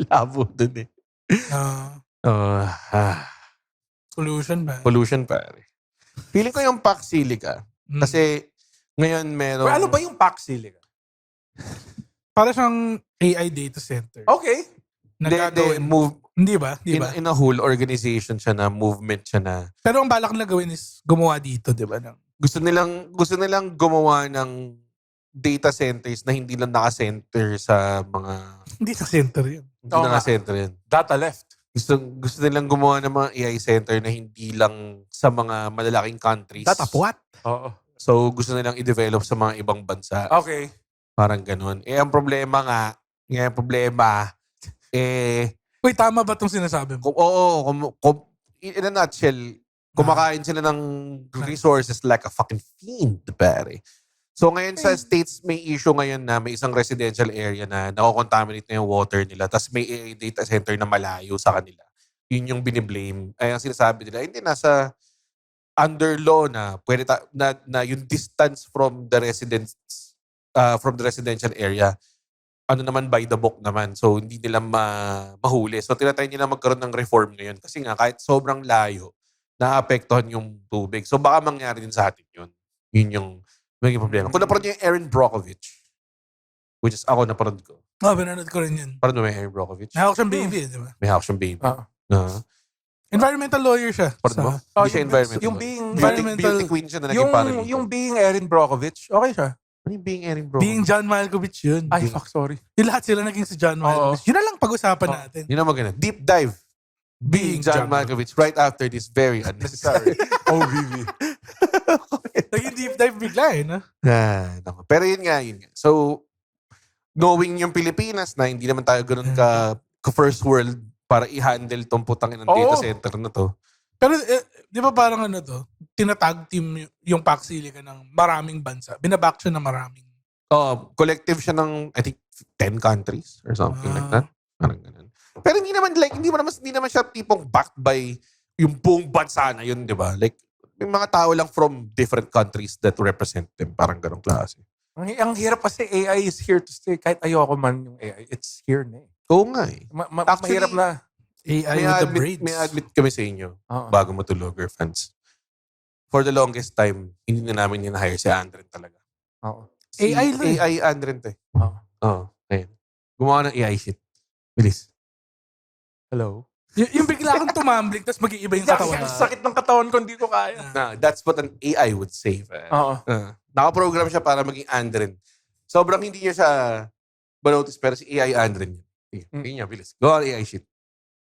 Labo dun eh. Solution ba? Pollution pare. Feeling ko yung Pax Silica. Kasi ngayon meron... Well, ano ba yung Pax Silica? Para siyang AI data center. Okay. Nagagawin. Hindi ba? Di ba? In a whole organization siya na, movement siya na. Pero ang balak na gawin is gumawa dito, di ba? Gusto nilang gumawa ng data centers na hindi lang naka-center sa mga... Hindi sa center yun. Hindi Oo nga. naka-center yan. Data left. Gusto nilang gumawa ng mga AI center na hindi lang sa mga malalaking countries. Data what? Oo. So, gusto nilang i-develop sa mga ibang bansa. Okay. Parang ganun. Ang problema, Wait, tama ba itong sinasabi mo? in a nutshell, kumakain sila ng resources like a fucking fiend, pare. So ngayon sa States, may issue ngayon na may isang residential area na nako-contaminate na yung water nila, tapos may AI data center na malayo sa kanila. Yun yung biniblame. Ay, ang sinasabi nila, hindi nasa under law na pwede na yung distance from the residential area, ano naman by the book naman. So hindi nila mahuli. So tinatry nila magkaroon ng reform ngayon kasi nga kahit sobrang layo, naapektuhan yung tubig. So baka mangyari din sa atin yun. Yun yung magiging problema. Kung napanood niyo yung Erin Brockovich, which is ako napanood ko. Pinanood ko rin yun. Parang may Erin Brockovich. May hawak siyang baby, di ba? May hawak siyang baby. Environmental lawyer siya. Parang mo? Hindi siya environmental. Yung being... environmental- beauty queen siya na naging paralegal. Yung being Erin Brockovich, okay siya. Ano yung being Erin Brockovich? Being John Malkovich yun. Ay, fuck, sorry. Yung lahat sila naging si John Malkovich. Yun na lang pag-usapan natin. Yun ang maganda. Deep dive. Being John Malkovich right after this very unnecessary. OBB. Naging deep dive bigla eh, no? Naku. Pero yun nga. So, knowing yung Pilipinas na hindi naman tayo ganun ka first world para i-handle tong putang ng data center na to. Pero di ba parang ano to, tinatag team yung Pax Silica ng maraming bansa. Binaback siya ng maraming. Collective siya ng, I think, 10 countries or something like that. Parang ganun. Pero hindi naman siya tipong backed by yung buong bansa na yun, di ba? Like, may mga tao lang from different countries that represent them. Parang ganong klase. Ang hirap kasi AI is here to stay. Kahit ayoko man yung AI, it's here na eh. Oo nga eh. Actually, Mahirap na. AI with the braids. May admit kami sa inyo, Oo. bago matulog, or fans. For the longest time, hindi na namin hire si Andren talaga. Oo. AI lang eh. AI Andren to eh. Oo. Oo. Ayun. Gumawa ng AI shit. Bilis. Hello? Yung bigla kang tumambling tapos mag-iiba yung katawan. Ang sakit ng katawan ko, hindi ko kaya. That's what an AI would say. Oo. Nakaprogram siya para maging Andren. Sobrang hindi niya siya manotice, pero si AI Andren yun. Hindi niya, bilis. Go on AI shit.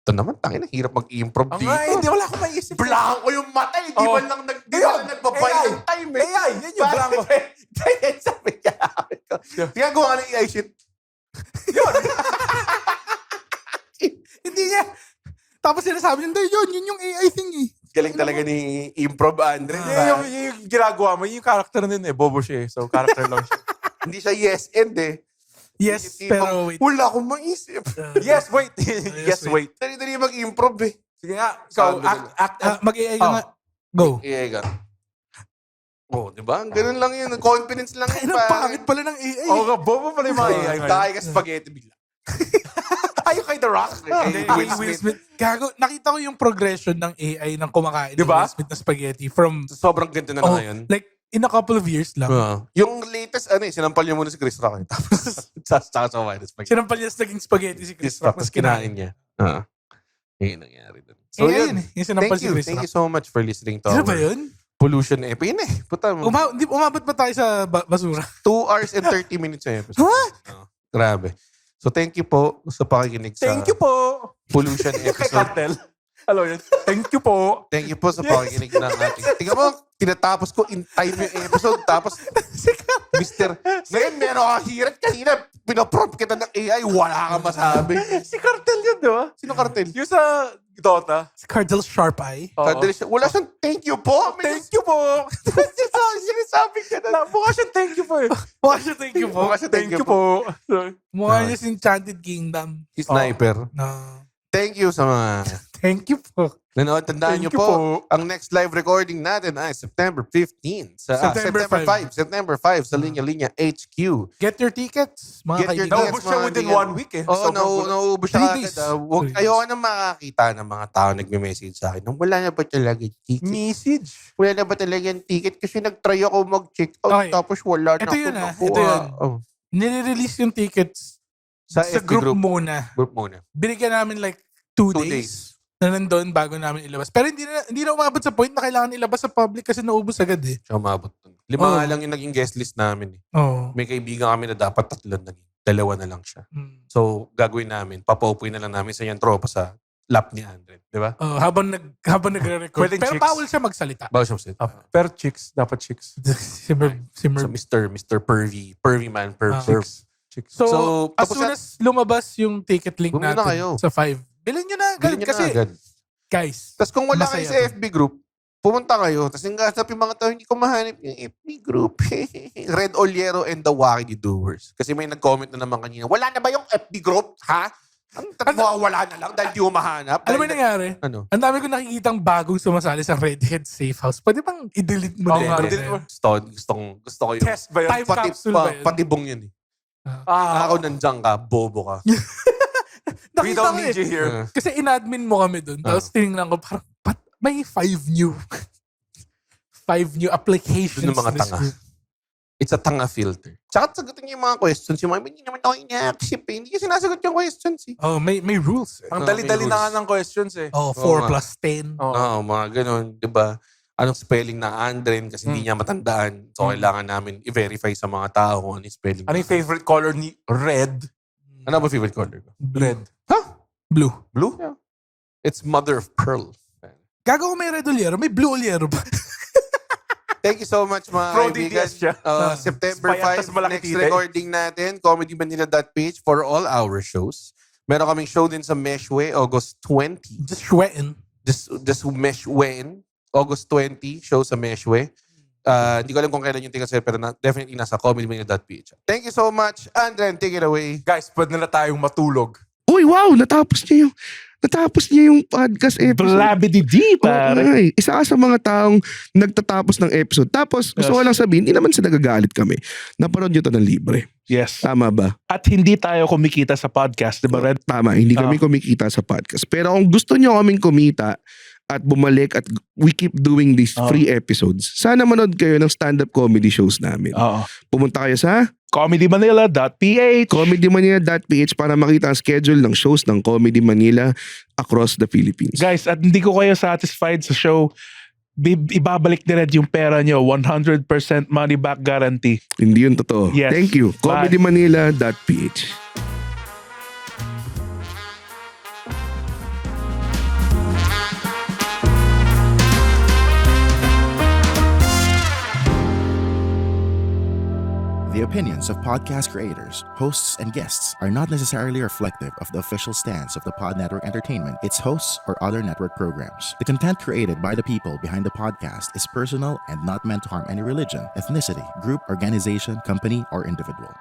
Ito naman, tangina, hirap mag-improv dito. Hindi wala akong maisip. Blanco yung mata eh. Di man lang nagbabay AI. ng time eh. AI, yun yung blanco. Kaya sabi niya. Kaya gawa ka ng AI shit. Yun. Hindi niya. Tapos sinasabi niya, yun yung AI thing eh. Galing talaga ni improv Andre. Yung ginagawa mo, yung character nun bobo siya So, character lang siya. Hindi siya yes and Yes, Yung tipong, pero wait. Wala akong maisip. Yes, wait. Yes, wait. Dali-dali mag-improv Sige nga, ikaw, act. Mag-AI ka nga. Go. Iya ka. Di ba? Ganun lang yun. Confidence lang Ay, yun. pangit pala ng AI. Oo, bobo pala yung mga AI ngayon. Tayo ka spaghetti bigla. Ayaw kay The Rock. Hindi, Kay Will Smith. Gago, nakita ko yung progression ng AI ng kumakain ng Diba? Will Smith na spaghetti from, Sobrang ganda na ngayon. like, in a couple of years lang. Yung latest, sinampal niya muna si Chris Rock. Tapos, sasawa na spaghetti. Sinampal niya naging spaghetti si Chris Chris Rock, Rock. tapos kinain niya. Yun ang nangyari dun. So, So, yun. Yung sinampal si Chris Thank Rock. you so much for listening to Sino our ba yun? Pollution EP. Yun Puta mo. Umabot ba tayo sa basura? 2 hours and 30 minutes yung episode. Grabe. So, thank you po sa pakikinig sa Thank you po. Pollution Kay episode. Cartel. Hello yun. Thank you po. Thank you po sa pakikinig ng ating. Tingnan mo, tinatapos ko in time yung episode. Tapos, Mr. Ngayon, meron ka hirit kanina. Pinaprompt kita ng AI. Wala kang masabi. Si Cartel yun, di ba? Sino cartel? Yung sa Dota. Si Cardinal Sharp Eye. Wala siyang thank you po. Thank you po. Sinasabi ka na. Mukha siya thank you po Mukha siya thank you po. Mukha siya Thank you po. Mukha niya si Enchanted Kingdom. Si Sniper. No. Thank you sa mga Thank you po. nanood. Tandaan Thank niyo you po, po. ang next live recording natin ay September 15. September 5. September 5 sa Linya Linya HQ. Get your tickets, mga Get your kaibigan. tickets. Naubos siya within mga 1 week Oo, Sobrang- nauubos siya 3 agad. days. Huwag 3 days. ayoko na makakita ng mga tao nagme-message sa akin. Wala na ba talaga yung ticket? Message. Wala na ba talaga yung ticket? Kasi nag-try ako mag-check out Okay. tapos wala na Ito ako yun, nakuha. ito yun. Oh. Nire-release yung tickets Sa sa FB group muna. Group muna. Binigyan namin like 2 2 days. days. Na nandun bago namin ilabas. Pero hindi na umabot sa point na kailangan ilabas sa public kasi naubos agad eh. Siya umabot dun. 5 Oh. nga lang yung naging guest list namin. Oo. May kaibigan kami na dapat 3 naging. 2 na lang siya. Mm. So, gagawin namin. Papaupuin na lang namin sa yung tropa sa lap ni Andre. Di ba? Oh, habang nagre-record. Pwedeng Pero chicks. bawal siya magsalita. Bawal siya magsalita. Per chicks. Dapat chicks. si So, Mr. Pervy man. Perv. Chicks. So, So, as tapos soon as lumabas yung ticket link bumili na natin kayo. sa 5, bilhin nyo na agad. Bilhin niyo Kasi, na agad. guys, Tapos kung wala kayo masaya sa to. FB group, pumunta kayo. Tapos yung gasap yung mga tao, hindi ko mahanap yung FB group. Red Oliero and the Wacky Doers. Kasi may nag-comment na naman kanina, wala na ba yung FB group? Ha? Wala na lang dahil di mo mahanap. alam mo yung nangyari? Ano? Ang dami ko nakikitang bagong sumasali sa Redhead Safe House. Pwede bang i-delete mo Oo na nga, yun? delete mo. Gusto ko yung Test ba yun? Time capsule ba yun? patibong yun eh. Ako nandiyan ka, bobo ka. We Nakita don't ko need you eh. here. Kasi in-admin mo kami dun. Tapos tinignan ko, parang, may 5 new applications. Dun yung mga in this tanga. group. It's a tanga filter. Tsaka sagutin niyo yung mga questions. Yung mga, hindi naman ako ina-accept eh. Hindi kasi sinasagot yung questions eh. Oh, may rules. Eh. Ang may dali-dali rules. na nga ng questions Oh, Oo 4 nga. plus 10. Oo, mga ganun. Diba? Anong spelling ng Andren kasi hindi niya matandaan. So, kailangan namin i-verify sa mga tao kung ano yung spelling. Ano yung favorite color ni Red? Ano ba favorite color ko? Red. Blue. Blue? Yeah. It's mother of pearl. Gago ko may red oliero, may blue oliero ba? Thank you so much mga Pro kaibigan. DDS siya. September Spy at 5, malaki next tita. recording natin, comedymanila.page for all our shows. Meron kaming show din sa Meshwe, August 20. Just sweating. Just Meshwe, August 20, show sa Meshwe. Hindi ko alam kung kailan yung ticket sale, pero definitely nasa comedymanila.ph. Thank you so much. Andren, take it away. Guys, pwede na tayong matulog. Uy, wow! Natapos niya yung podcast episode. Blabidi-di, pare. Okay. Isa ka sa mga taong nagtatapos ng episode. Tapos, gusto ko lang sabihin, hindi naman sa nagagalit kami. Napanood nyo to ng libre. Yes. Tama ba? At hindi tayo kumikita sa podcast, di ba, Red? Tama, hindi kami kumikita sa podcast. Pero kung gusto nyo kaming kumita at bumalik at we keep doing these free episodes, sana manood kayo ng stand-up comedy shows namin. Oo. Pumunta kayo sa comedymanila.ph. comedymanila.ph para makita ang schedule ng shows ng Comedy Manila across the Philippines. Guys, at hindi ko kayo satisfied sa show, ibabalik ni Red yung pera nyo. 100% money back guarantee. Hindi yun totoo. Yes. Thank you. Bye. comedymanila.ph The opinions of podcast creators, hosts, and guests are not necessarily reflective of the official stance of the Pod Network Entertainment, its hosts, or other network programs. The content created by the people behind the podcast is personal and not meant to harm any religion, ethnicity, group, organization, company, or individual.